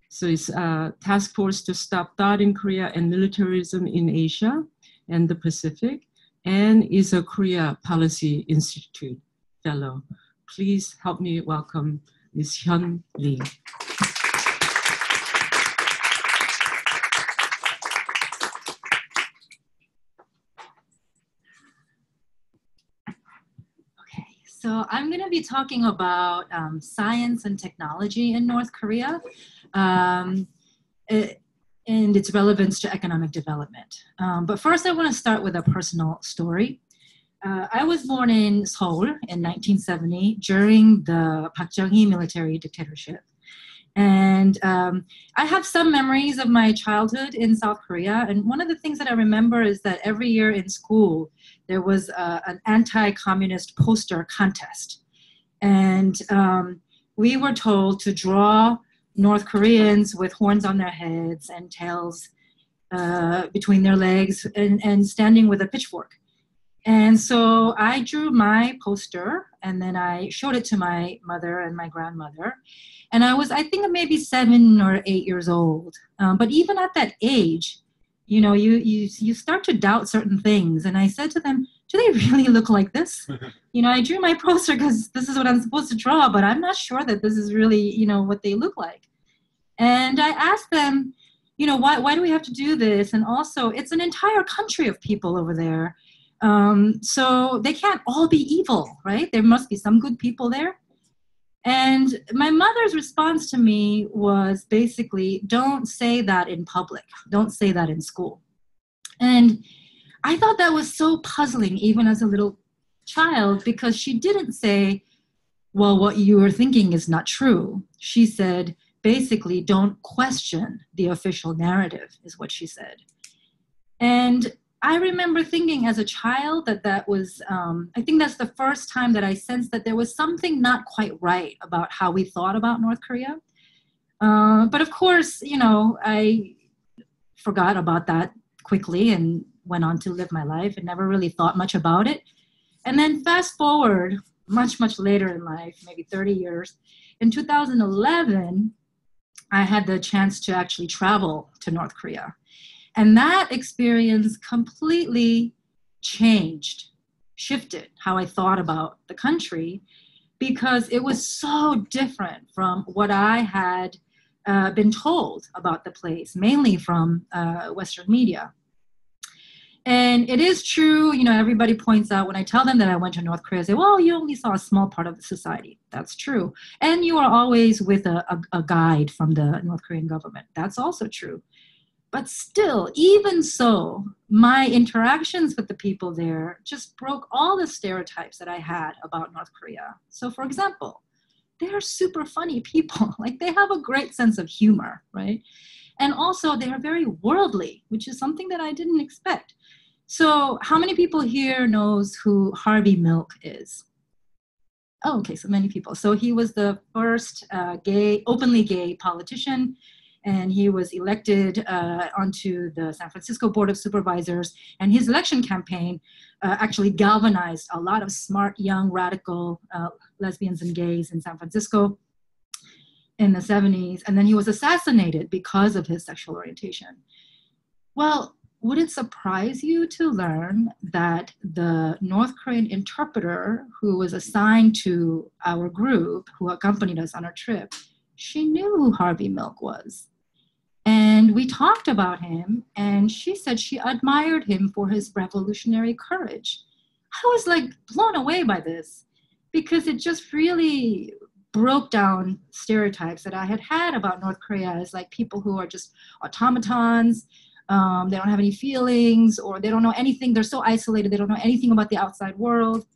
So it's a task force to stop THAAD in Korea and militarism in Asia and the Pacific, and is a Korea Policy Institute fellow. Please help me welcome Ms. Hyun Lee. So I'm going to be talking about science and technology in North Korea and its relevance to economic development. But first, I want to start with a personal story. I was born in Seoul in 1970 during the Park Chung-hee military dictatorship. And I have some memories of my childhood in South Korea. And one of the things that I remember is that every year in school, there was an anti-communist poster contest. And we were told to draw North Koreans with horns on their heads and tails between their legs and standing with a pitchfork. And so I drew my poster and then I showed it to my mother and my grandmother. And I was, I think, maybe 7 or 8 years old. But even at that age, you know, you start to doubt certain things. And I said to them, do they really look like this? You know, I drew my poster because this is what I'm supposed to draw, but I'm not sure that this is really, you know, what they look like. And I asked them, you know, why do we have to do this? And also, it's an entire country of people over there. So they can't all be evil, right? There must be some good people there. And my mother's response to me was basically, don't say that in public. Don't say that in school. And I thought that was so puzzling, even as a little child, because she didn't say, well, what you were thinking is not true. She said, basically, don't question the official narrative, is what she said. And I remember thinking as a child that was, I think that's the first time that I sensed that there was something not quite right about how we thought about North Korea. But of course, you know, I forgot about that quickly and went on to live my life and never really thought much about it. And then fast forward much, much later in life, maybe 30 years, in 2011, I had the chance to actually travel to North Korea. And that experience completely shifted how I thought about the country, because it was so different from what I had been told about the place, mainly from Western media. And it is true, you know, everybody points out when I tell them that I went to North Korea, they say, well, you only saw a small part of the society. That's true. And you are always with a guide from the North Korean government. That's also true. But still, even so, my interactions with the people there just broke all the stereotypes that I had about North Korea. So for example, they're super funny people. Like they have a great sense of humor, right? And also they are very worldly, which is something that I didn't expect. So how many people here knows who Harvey Milk is? Oh, okay, so many people. So he was the first openly gay politician, and he was elected onto the San Francisco Board of Supervisors. And his election campaign actually galvanized a lot of smart, young, radical lesbians and gays in San Francisco in the 70s. And then he was assassinated because of his sexual orientation. Well, would it surprise you to learn that the North Korean interpreter who was assigned to our group, who accompanied us on our trip, she knew who Harvey Milk was. And we talked about him, and she said she admired him for his revolutionary courage. I was like blown away by this, because it just really broke down stereotypes that I had had about North Korea as like people who are just automatons. They don't have any feelings, or they don't know anything. They're so isolated. They don't know anything about the outside world.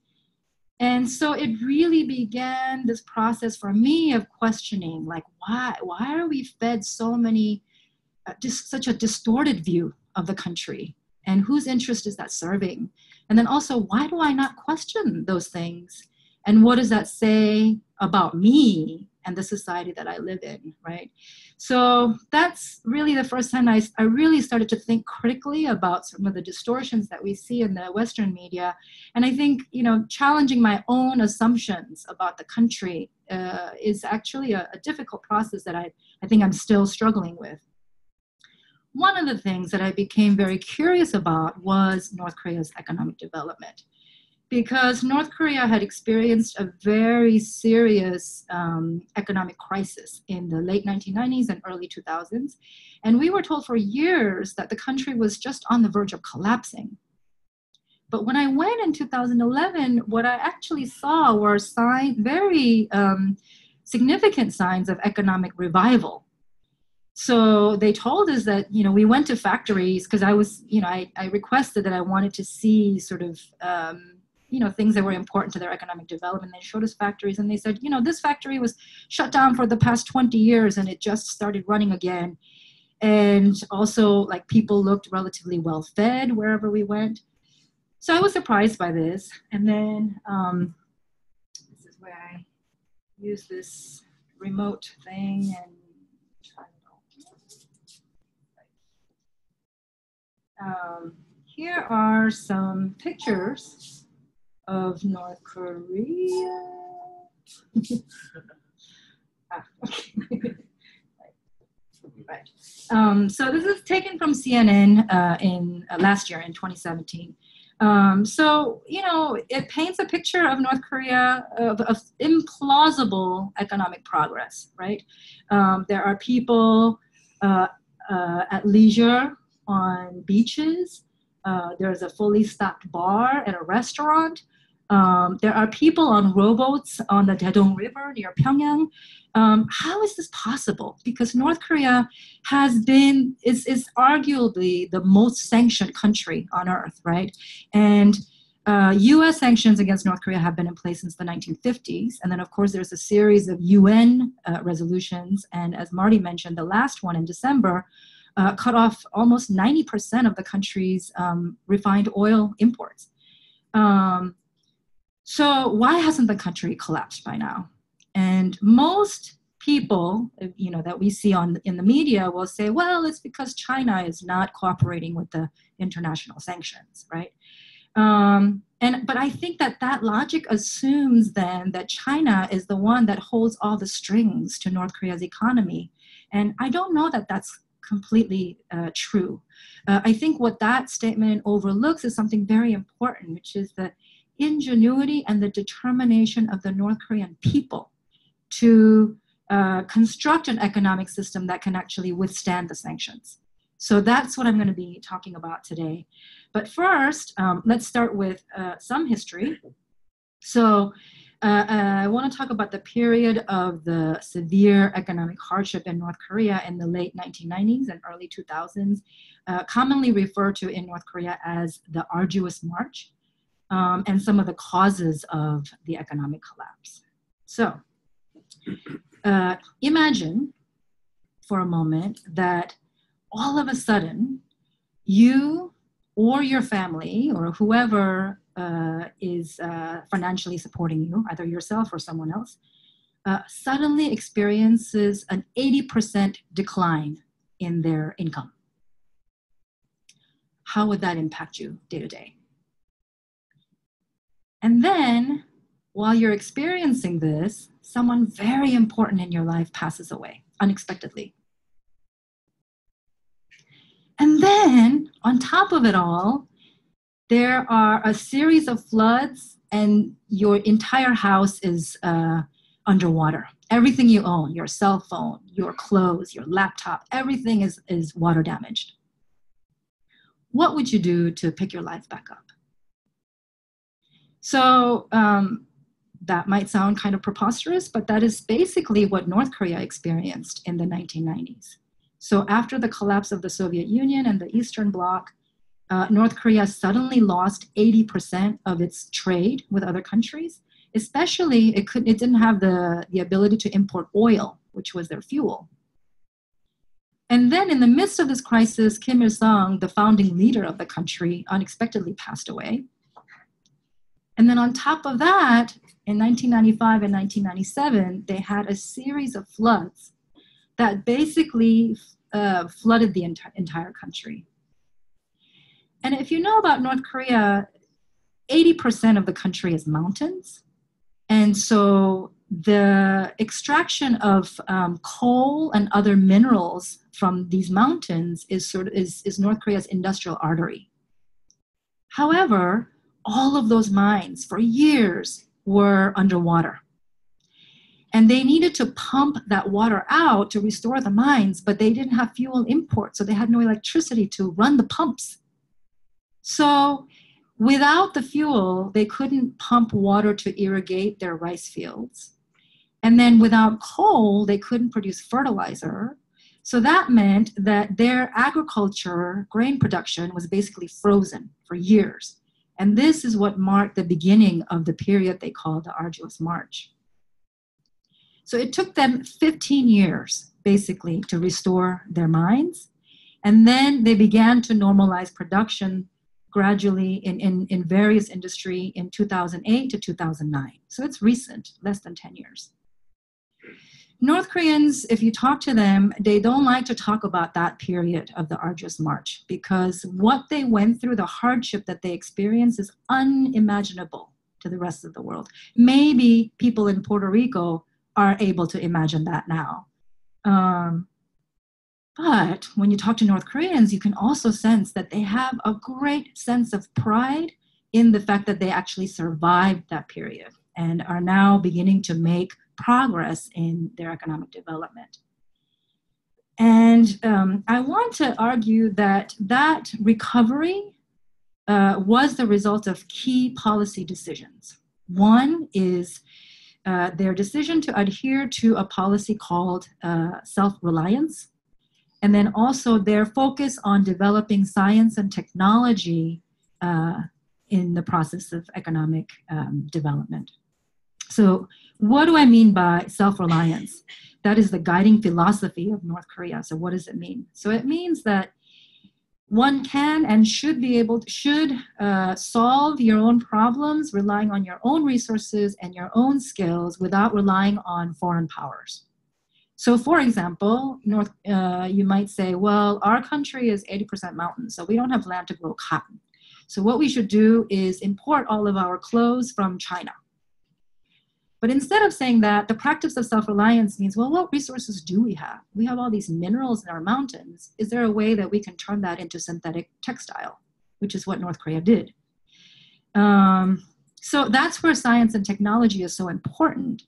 And so it really began this process for me of questioning, like, why are we fed so many, such a distorted view of the country? And whose interest is that serving? And then also, why do I not question those things? And what does that say about me and the society that I live in, right? So that's really the first time I really started to think critically about some of the distortions that we see in the Western media. And I think, challenging my own assumptions about the country is actually a difficult process that I think I'm still struggling with. One of the things that I became very curious about was North Korea's economic development, because North Korea had experienced a very serious economic crisis in the late 1990s and early 2000s. And we were told for years that the country was just on the verge of collapsing. But when I went in 2011, what I actually saw were very significant signs of economic revival. So they told us that, we went to factories, because I was, I requested that I wanted to see sort of, things that were important to their economic development. They showed us factories, and they said, this factory was shut down for the past 20 years and it just started running again. And also, like, people looked relatively well fed wherever we went. So I was surprised by this. And then this is where I use this remote thing and try it out. Here are some pictures of North Korea. Okay. Right. So this is taken from CNN in last year in 2017. So, it paints a picture of North Korea of implausible economic progress, right? There are people at leisure on beaches. There's a fully stocked bar at a restaurant. There are people on rowboats on the Daedong River near Pyongyang. How is this possible? Because North Korea is arguably the most sanctioned country on earth, right? And U.S. sanctions against North Korea have been in place since the 1950s. And then, of course, there's a series of UN resolutions. And as Marty mentioned, the last one in December cut off almost 90% of the country's refined oil imports. So why hasn't the country collapsed by now? And most people, that we see in the media will say, well, it's because China is not cooperating with the international sanctions, right? But I think that logic assumes then that China is the one that holds all the strings to North Korea's economy. And I don't know that that's completely true. I think what that statement overlooks is something very important, which is the ingenuity and the determination of the North Korean people to construct an economic system that can actually withstand the sanctions. So that's what I'm going to be talking about today. But first, let's start with some history. So I want to talk about the period of the severe economic hardship in North Korea in the late 1990s and early 2000s, commonly referred to in North Korea as the Arduous March, and some of the causes of the economic collapse. So Imagine for a moment that all of a sudden you or your family or whoever is financially supporting you, either yourself or someone else, suddenly experiences an 80% decline in their income. How would that impact you day to day? And then, while you're experiencing this, someone very important in your life passes away unexpectedly. And then, on top of it all, there are a series of floods and your entire house is underwater. Everything you own, your cell phone, your clothes, your laptop, everything is water damaged. What would you do to pick your life back up? So that might sound kind of preposterous, but that is basically what North Korea experienced in the 1990s. So after the collapse of the Soviet Union and the Eastern Bloc, North Korea suddenly lost 80% of its trade with other countries. Especially, it didn't have the ability to import oil, which was their fuel. And then in the midst of this crisis, Kim Il-sung, the founding leader of the country, unexpectedly passed away. And then on top of that, in 1995 and 1997, they had a series of floods that basically flooded the entire country. And if you know about North Korea, 80% of the country is mountains. And so the extraction of coal and other minerals from these mountains is North Korea's industrial artery. However, all of those mines for years were underwater. And they needed to pump that water out to restore the mines, but they didn't have fuel import, so they had no electricity to run the pumps. So without the fuel, they couldn't pump water to irrigate their rice fields. And then without coal, they couldn't produce fertilizer. So that meant that their agriculture, grain production, was basically frozen for years. And this is what marked the beginning of the period they call the Arduous March. So it took them 15 years, basically, to restore their mines. And then they began to normalize production gradually in various industry in 2008 to 2009. So it's recent, less than 10 years. North Koreans, if you talk to them, they don't like to talk about that period of the Arduous March because what they went through, the hardship that they experienced is unimaginable to the rest of the world. Maybe people in Puerto Rico are able to imagine that now. But when you talk to North Koreans, you can also sense that they have a great sense of pride in the fact that they actually survived that period and are now beginning to make progress in their economic development. And I want to argue that that recovery was the result of key policy decisions. One is their decision to adhere to a policy called self-reliance, and then also their focus on developing science and technology in the process of economic development. So what do I mean by self-reliance? That is the guiding philosophy of North Korea. So what does it mean? So it means that one can and should be able to, solve your own problems relying on your own resources and your own skills without relying on foreign powers. So for example, you might say, well, our country is 80% mountains, so we don't have land to grow cotton. So what we should do is import all of our clothes from China. But instead of saying that, the practice of self-reliance means, well, what resources do we have? We have all these minerals in our mountains. Is there a way that we can turn that into synthetic textile, which is what North Korea did? So that's where science and technology is so important.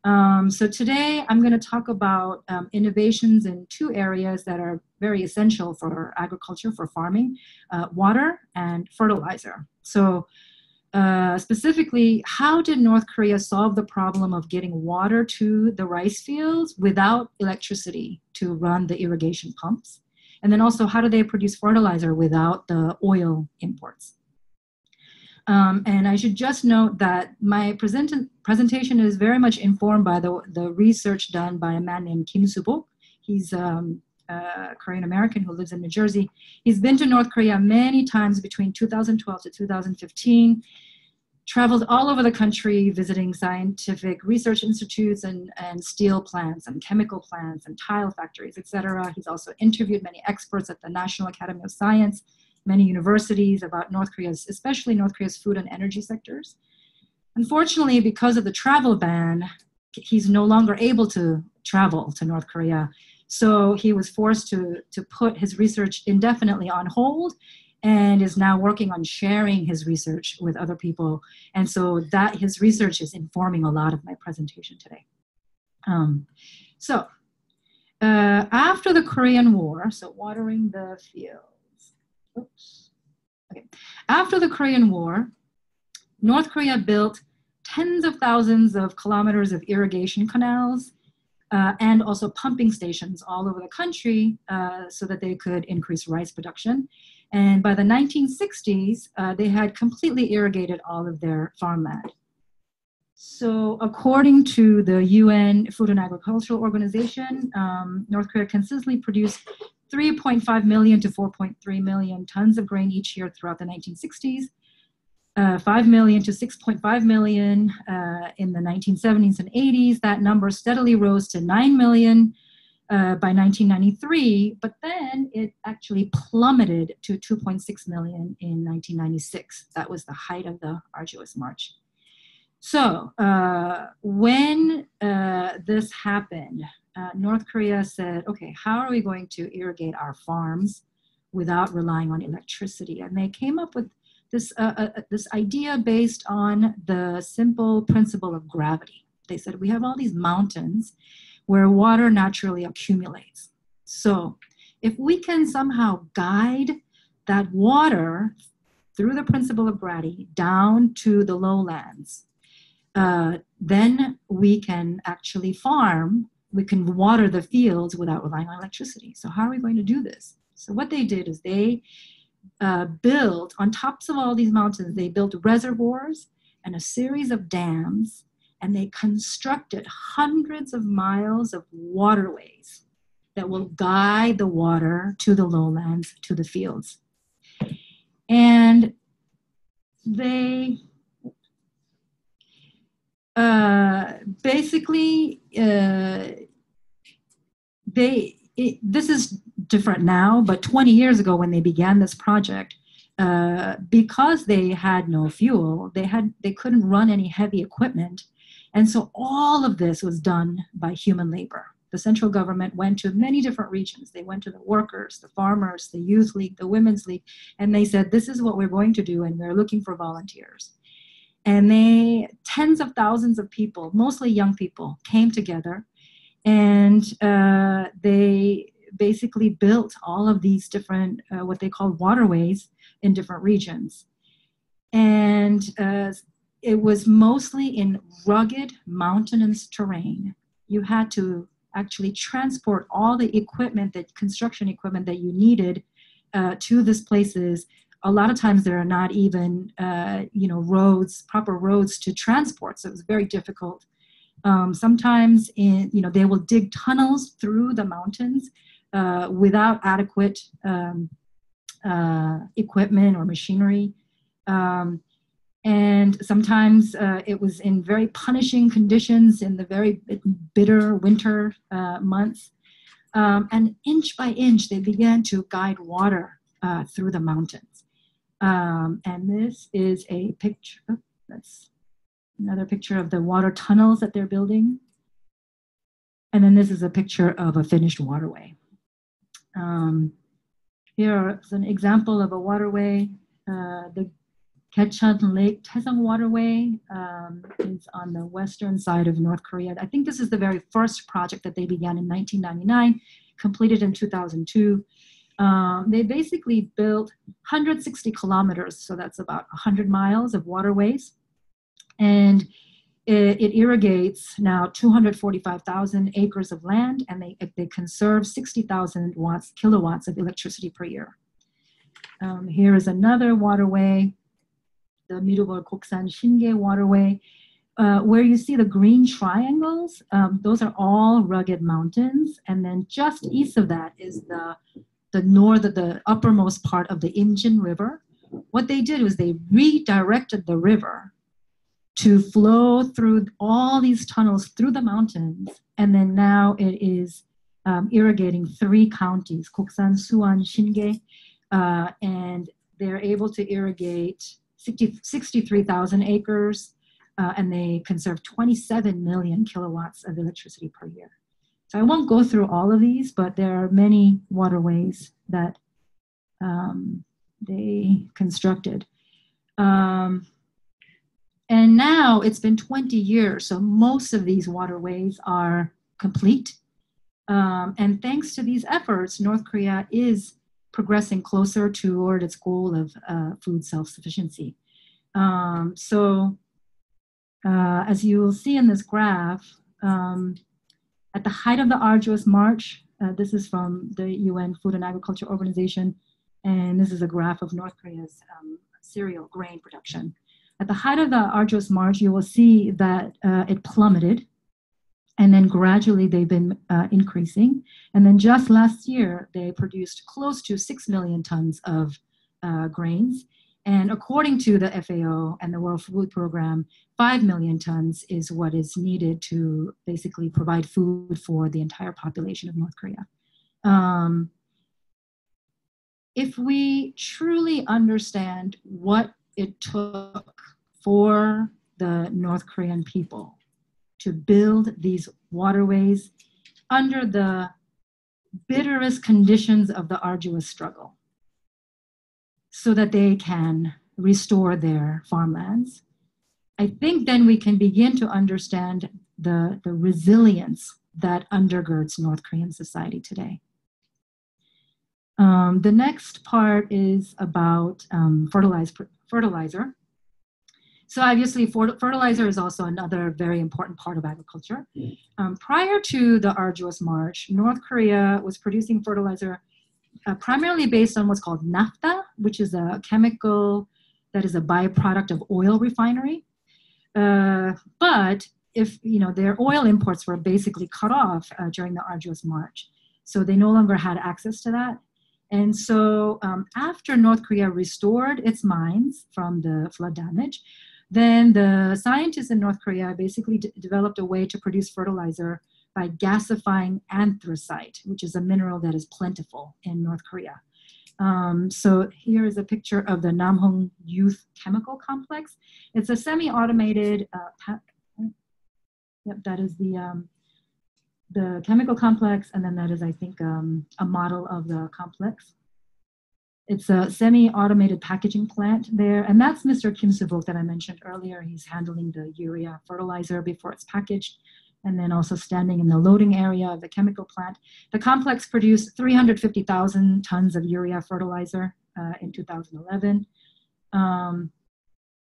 So today I'm going to talk about innovations in two areas that are very essential for agriculture, for farming, water and fertilizer. So specifically, how did North Korea solve the problem of getting water to the rice fields without electricity to run the irrigation pumps? And then also, how do they produce fertilizer without the oil imports? And I should just note that my presentation is very much informed by the research done by a man named Kim Soo-bo. He's Korean American who lives in New Jersey. He's been to North Korea many times between 2012 to 2015, traveled all over the country visiting scientific research institutes and steel plants and chemical plants and tile factories, etc. He's also interviewed many experts at the National Academy of Science, many universities about North Korea's, especially North Korea's food and energy sectors. Unfortunately, because of the travel ban, he's no longer able to travel to North Korea. So he was forced to put his research indefinitely on hold and is now working on sharing his research with other people. And so that his research is informing a lot of my presentation today. After the Korean War, so watering the fields. Oops. Okay. After the Korean War, North Korea built tens of thousands of kilometers of irrigation canals and also pumping stations all over the country so that they could increase rice production. And by the 1960s, they had completely irrigated all of their farmland. So according to the UN Food and Agricultural Organization, North Korea consistently produced 3.5 million to 4.3 million tons of grain each year throughout the 1960s, 5 million to 6.5 million in the 1970s and 80s. That number steadily rose to 9 million by 1993, but then it actually plummeted to 2.6 million in 1996. That was the height of the arduous march. So when this happened, North Korea said, okay, how are we going to irrigate our farms without relying on electricity? And they came up with this idea based on the simple principle of gravity. They said, we have all these mountains where water naturally accumulates. So if we can somehow guide that water through the principle of gravity down to the lowlands, then we can actually farm, we can water the fields without relying on electricity. So how are we going to do this? So what they did is they built, on tops of all these mountains, they built reservoirs and a series of dams, and they constructed hundreds of miles of waterways that will guide the water to the lowlands, to the fields. And they basically, this is different now, but 20 years ago when they began this project, because they had no fuel, they couldn't run any heavy equipment. And so all of this was done by human labor. The central government went to many different regions. They went to the workers, the farmers, the youth league, the women's league, and they said, this is what we're going to do, and we're looking for volunteers. And tens of thousands of people, mostly young people, came together, and they basically built all of these different, what they call waterways in different regions. And it was mostly in rugged, mountainous terrain. You had to actually transport all the equipment, construction equipment that you needed to these places. A lot of times there are not even, proper roads to transport, so it was very difficult. Sometimes they will dig tunnels through the mountains without adequate equipment or machinery. And sometimes it was in very punishing conditions in the very bitter winter months. And inch by inch, they began to guide water through the mountains. And this is a picture, that's another picture of the water tunnels that they're building. And then this is a picture of a finished waterway. Here is an example of a waterway. The Gyecheon Lake Taesong Waterway is on the western side of North Korea. I think this is the very first project that they began in 1999, completed in 2002. They basically built 160 kilometers, so that's about 100 miles of waterways. And it irrigates now 245,000 acres of land, and they conserve 60,000 kilowatts of electricity per year. Here is another waterway. the Middleburg Koksan Shinge waterway. Where you see the green triangles, those are all rugged mountains. And then just east of that is the uppermost part of the Imjin River. What they did was they redirected the river to flow through all these tunnels through the mountains. And then now it is irrigating 3 counties, Koksan, Suan, Shinge, and they're able to irrigate 63,000 acres. And they conserve 27 million kilowatts of electricity per year. So I won't go through all of these, but there are many waterways that they constructed. And now it's been 20 years, so most of these waterways are complete. And thanks to these efforts, North Korea is progressing closer toward its goal of food self-sufficiency. As you will see in this graph, at the height of the arduous march, this is from the UN Food and Agriculture Organization, and this is a graph of North Korea's cereal grain production. At the height of the arduous march, you will see that it plummeted, and then gradually they've been increasing. And then just last year, they produced close to 6 million tons of grains. And according to the FAO and the World Food Program, 5 million tons is what is needed to basically provide food for the entire population of North Korea. If we truly understand what it took for the North Korean people to build these waterways under the bitterest conditions of the arduous struggle, so that they can restore their farmlands, I think then we can begin to understand the resilience that undergirds North Korean society today. The next part is about fertilizer. So obviously fertilizer is also another very important part of agriculture. Prior to the arduous march, North Korea was producing fertilizer primarily based on what's called naphtha, which is a chemical that is a byproduct of oil refinery. But if their oil imports were basically cut off during the arduous march, so they no longer had access to that. And so after North Korea restored its mines from the flood damage, then the scientists in North Korea basically developed a way to produce fertilizer by gasifying anthracite, which is a mineral that is plentiful in North Korea. So here is a picture of the Namhong Youth Chemical Complex. It's a semi-automated, that is the chemical complex, and then that is, I think, a model of the complex. It's a semi-automated packaging plant there, and that's Mr. Kim Soo-bok that I mentioned earlier. He's handling the urea fertilizer before it's packaged, and then also standing in the loading area of the chemical plant. The complex produced 350,000 tons of urea fertilizer in 2011.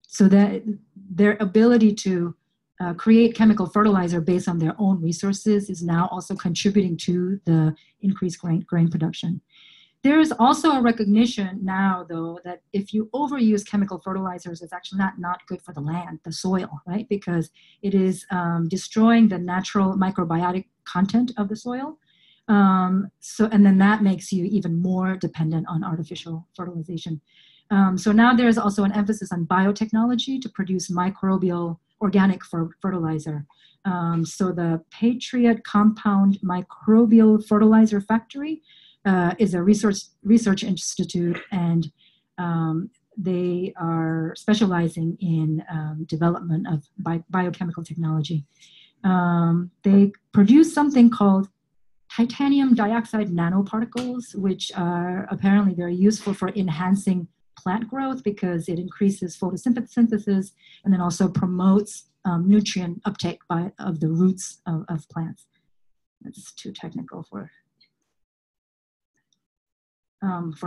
So that their ability to create chemical fertilizer based on their own resources is now also contributing to the increased grain production. There is also a recognition now, though, that if you overuse chemical fertilizers, it's actually not good for the land, the soil, right? Because it is destroying the natural microbiotic content of the soil. And then that makes you even more dependent on artificial fertilization. So now there's also an emphasis on biotechnology to produce microbial organic fertilizer. So the Patriot Compound Microbial Fertilizer Factory is a research institute, and they are specializing in development of biochemical technology. They produce something called titanium dioxide nanoparticles, which are apparently very useful for enhancing plant growth because it increases photosynthesis and then also promotes nutrient uptake of the roots of plants. That's too technical for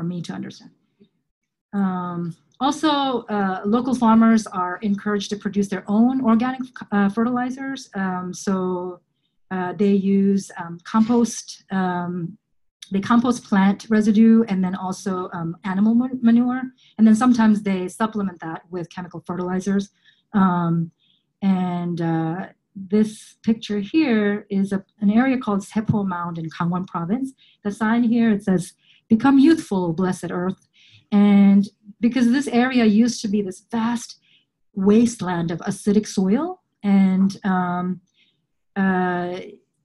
me to understand. Also, local farmers are encouraged to produce their own organic fertilizers. So they use compost They compost plant residue and then also animal manure. And then sometimes they supplement that with chemical fertilizers. This picture here is an area called Sepo Mound in Gangwon province. The sign here, it says, "Become youthful, blessed earth." And because this area used to be this vast wasteland of acidic soil, and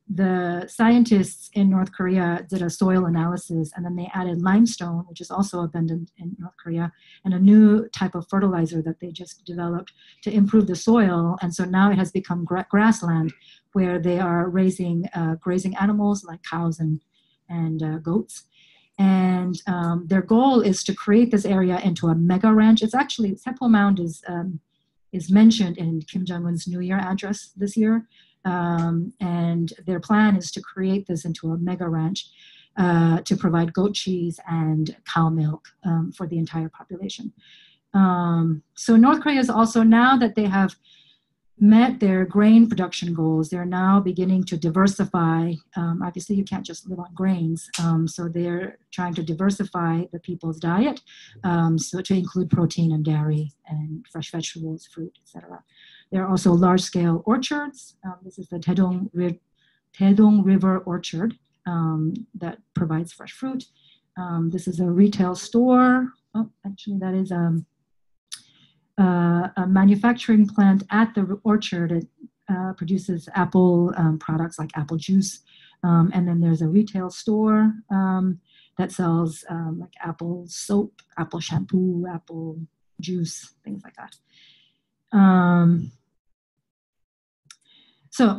the scientists in North Korea did a soil analysis, and then they added limestone, which is also abundant in North Korea, and a new type of fertilizer that they just developed to improve the soil. And so now it has become grassland where they are raising grazing animals like cows and goats. And their goal is to create this area into a mega ranch. It's actually, Sepo Mound is mentioned in Kim Jong-un's New Year address this year. And their plan is to create this into a mega ranch to provide goat cheese and cow milk for the entire population. So North Korea is also, now that they have met their grain production goals, they're now beginning to diversify. Obviously, you can't just live on grains. So they're trying to diversify the people's diet, so to include protein and dairy and fresh vegetables, fruit, etc. There are also large-scale orchards. This is the Taedong River Orchard that provides fresh fruit. This is a retail store. Oh, actually, that is a manufacturing plant at the orchard. It produces apple products like apple juice. And then there's a retail store that sells like apple soap, apple shampoo, apple juice, things like that.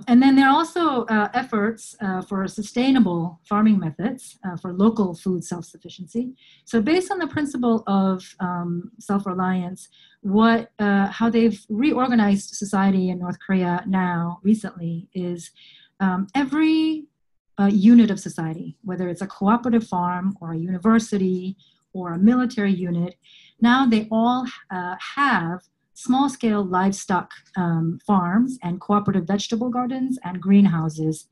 And then there are also efforts for sustainable farming methods for local food self-sufficiency. So based on the principle of self-reliance, how they've reorganized society in North Korea now recently is every unit of society, whether it's a cooperative farm or a university or a military unit, now they all have small-scale livestock farms and cooperative vegetable gardens and greenhouses,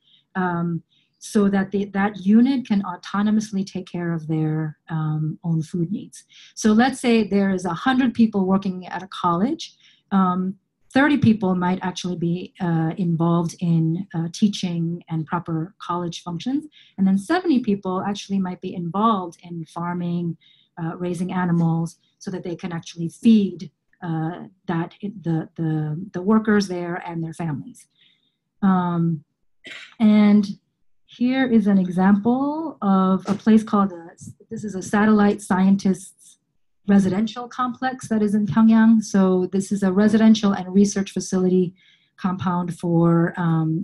so that that unit can autonomously take care of their own food needs. So let's say there is 100 people working at a college. 30 people might actually be involved in teaching and proper college functions, and then 70 people actually might be involved in farming, raising animals, so that they can actually feed the workers there and their families. And here is an example of a place called, this is a satellite scientists residential complex that is in Pyongyang. So this is a residential and research facility compound for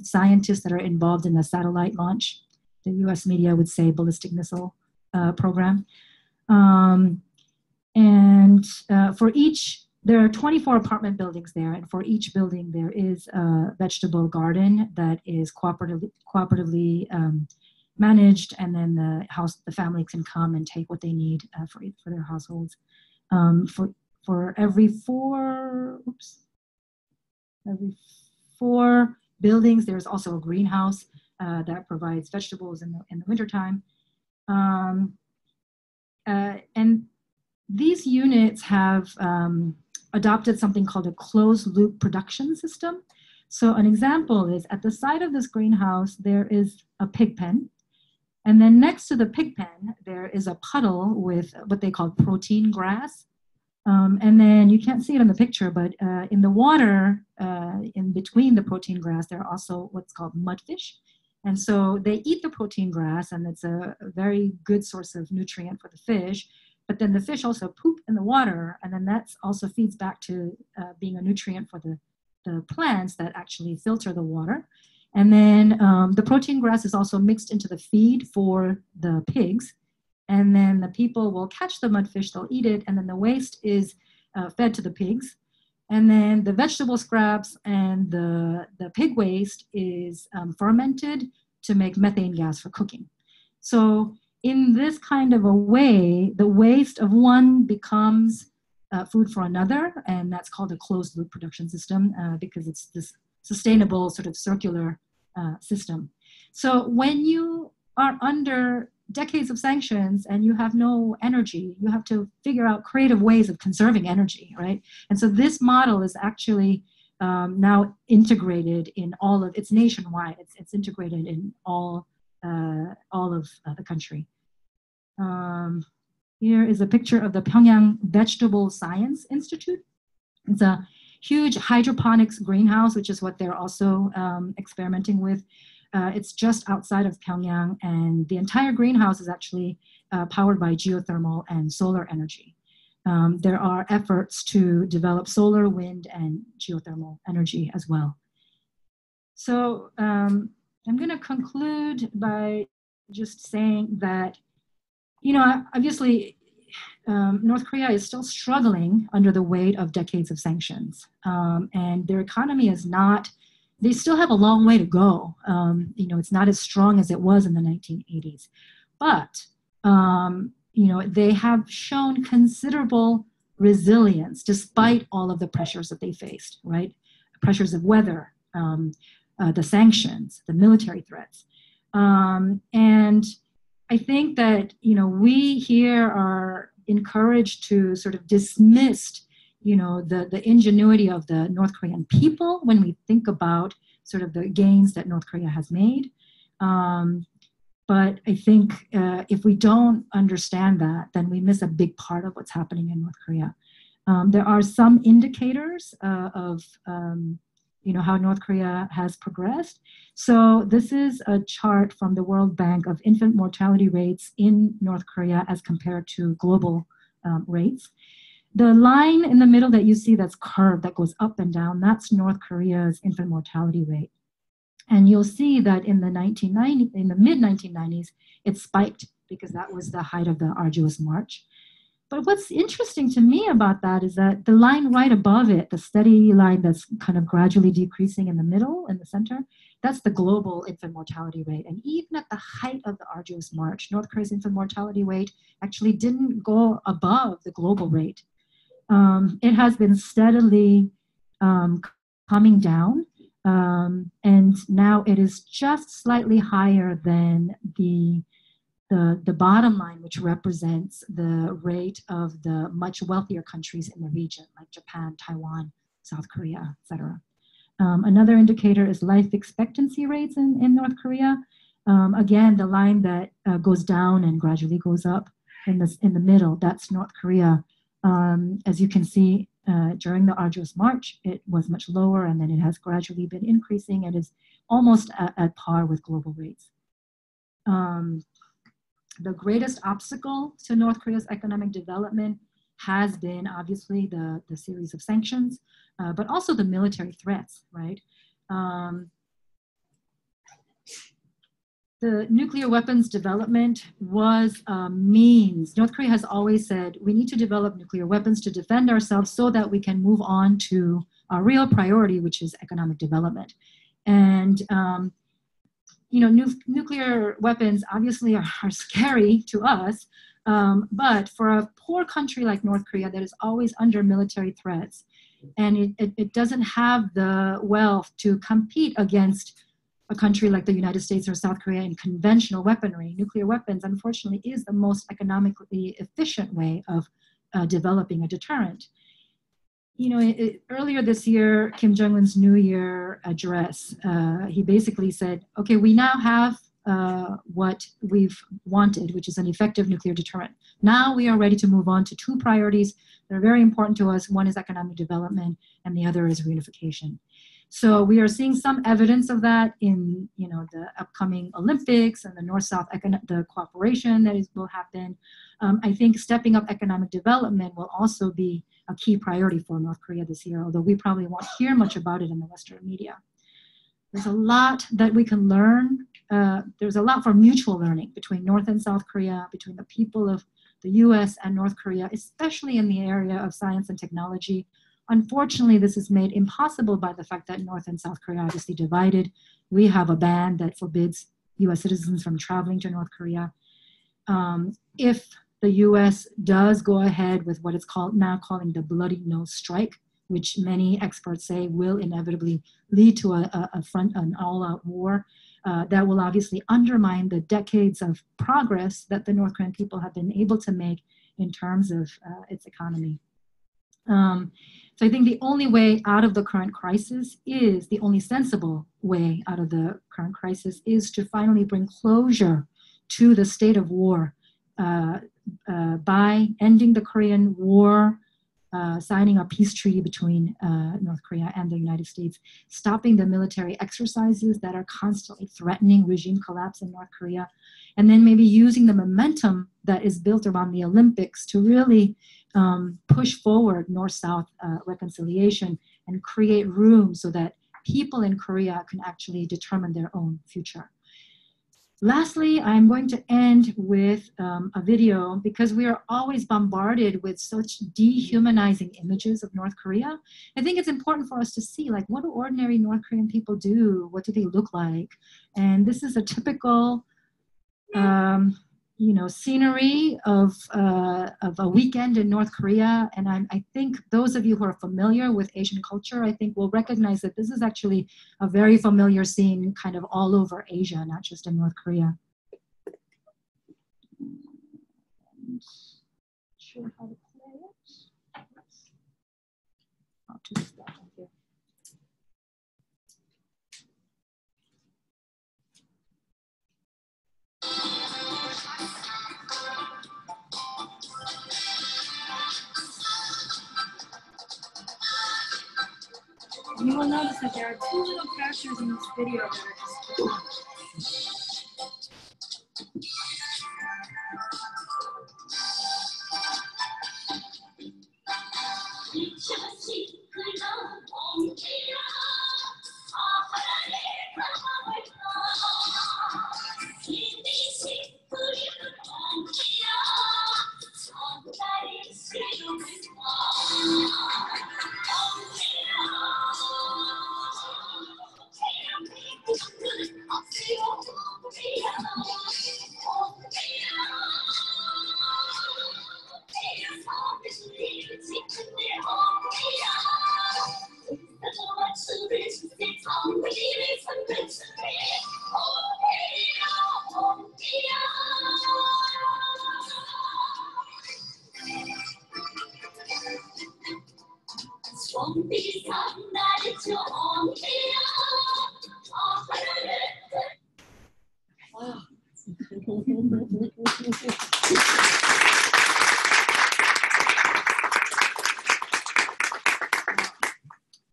scientists that are involved in the satellite launch. The US media would say ballistic missile program. For each, there are 24 apartment buildings there, and for each building there is a vegetable garden that is cooperatively managed, and then the family can come and take what they need for their households. For every four buildings, there's also a greenhouse that provides vegetables in the wintertime. And these units have adopted something called a closed-loop production system. So an example is, at the side of this greenhouse, there is a pig pen. And then next to the pig pen, there is a puddle with what they call protein grass. And then you can't see it in the picture, but in the water, in between the protein grass, there are also what's called mudfish. And so they eat the protein grass, and it's a very good source of nutrient for the fish. But then the fish also poop in the water, and then that also feeds back to being a nutrient for the plants that actually filter the water. And then the protein grass is also mixed into the feed for the pigs. And then the people will catch the mudfish, they'll eat it, and then the waste is fed to the pigs. And then the vegetable scraps and the pig waste is fermented to make methane gas for cooking. So in this kind of a way, the waste of one becomes food for another, and that's called a closed loop production system because it's this sustainable sort of circular system. So when you are under decades of sanctions and you have no energy. You have to figure out creative ways of conserving energy, right? And so this model is actually now integrated in all of, it's nationwide. It's integrated in all of the country. Here is a picture of the Pyongyang Vegetable Science Institute. It's a huge hydroponics greenhouse, which is what they're also experimenting with. It's just outside of Pyongyang, and the entire greenhouse is actually powered by geothermal and solar energy. There are efforts to develop solar, wind, and geothermal energy as well. So I'm going to conclude by just saying that, you know, obviously, North Korea is still struggling under the weight of decades of sanctions, and their economy is not. They still have a long way to go. You know, it's not as strong as it was in the 1980s, but you know, they have shown considerable resilience despite all of the pressures that they faced. Right, pressures of weather, the sanctions, the military threats, and I think that, you know, we here are encouraged to sort of dismiss, you know, the ingenuity of the North Korean people when we think about sort of the gains that North Korea has made. But I think if we don't understand that, then we miss a big part of what's happening in North Korea. There are some indicators of you know, how North Korea has progressed. So this is a chart from the World Bank of infant mortality rates in North Korea as compared to global rates. The line in the middle that you see that's curved, that goes up and down, that's North Korea's infant mortality rate. And you'll see that in the mid-1990s, it spiked because that was the height of the arduous march. But what's interesting to me about that is that the line right above it, the steady line that's kind of gradually decreasing in the middle, in the center, that's the global infant mortality rate. And even at the height of the arduous march, North Korea's infant mortality rate actually didn't go above the global rate. It has been steadily coming down, and now it is just slightly higher than the bottom line, which represents the rate of the much wealthier countries in the region, like Japan, Taiwan, South Korea, etc. Another indicator is life expectancy rates in North Korea. Again, the line that goes down and gradually goes up in the middle, that's North Korea. As you can see, during the arduous march, it was much lower, and then it has gradually been increasing and is almost at par with global rates. The greatest obstacle to North Korea's economic development has been obviously the series of sanctions, but also the military threats, right? The nuclear weapons development was a means. North Korea has always said, we need to develop nuclear weapons to defend ourselves so that we can move on to our real priority, which is economic development. And you know, nuclear weapons obviously are scary to us, but for a poor country like North Korea that is always under military threats, and it doesn't have the wealth to compete against a country like the United States or South Korea in conventional weaponry, nuclear weapons, unfortunately, is the most economically efficient way of developing a deterrent. You know, earlier this year, Kim Jong-un's New Year address, he basically said, okay, we now have what we've wanted, which is an effective nuclear deterrent. Now we are ready to move on to two priorities that are very important to us. One is economic development, and the other is reunification. So we are seeing some evidence of that in, you know, the upcoming Olympics and the North-South the cooperation that will happen. I think stepping up economic development will also be a key priority for North Korea this year, although we probably won't hear much about it in the Western media. There's a lot that we can learn. There's a lot for mutual learning between North and South Korea, between the people of the US and North Korea, especially in the area of science and technology. Unfortunately, this is made impossible by the fact that North and South Korea are obviously divided. We have a ban that forbids US citizens from traveling to North Korea. If the US does go ahead with what it's now calling the bloody nose strike, which many experts say will inevitably lead to an all-out war, that will obviously undermine the decades of progress that the North Korean people have been able to make in terms of its economy. So I think the only way out of the current crisis is, the only sensible way out of the current crisis is to finally bring closure to the state of war by ending the Korean War, signing a peace treaty between North Korea and the United States, stopping the military exercises that are constantly threatening regime collapse in North Korea, and then maybe using the momentum that is built around the Olympics to really push forward North-South reconciliation and create room so that people in Korea can actually determine their own future. Lastly, I'm going to end with a video, because we are always bombarded with such dehumanizing images of North Korea. I think it's important for us to see, like, what do ordinary North Korean people do? What do they look like? And this is a typical scenery of a weekend in North Korea. And I think those of you who are familiar with Asian culture, I think will recognize that this is actually a very familiar scene kind of all over Asia, not just in North Korea. Not sure how to play it. I'll just stop here. You will notice that there are two little characters in this video that are just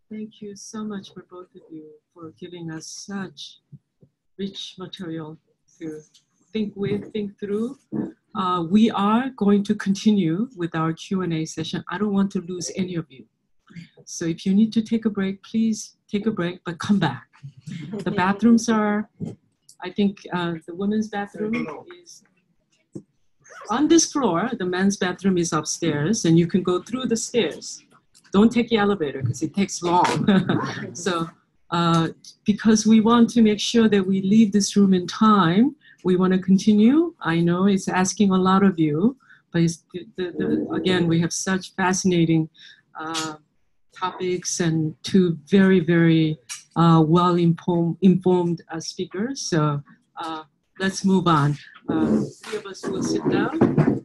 Thank you so much for both of you for giving us such rich material to think with, think through. We are going to continue with our Q&A session. I don't want to lose any of you. So if you need to take a break, please take a break, but come back. The bathrooms are, I think the women's bathroom is on this floor. The men's bathroom is upstairs, and you can go through the stairs. Don't take the elevator because it takes long. So because we want to make sure that we leave this room in time, we want to continue. I know it's asking a lot of you, but it's again, we have such fascinating topics and two very, very well-informed speakers. So let's move on. Three of us will sit down.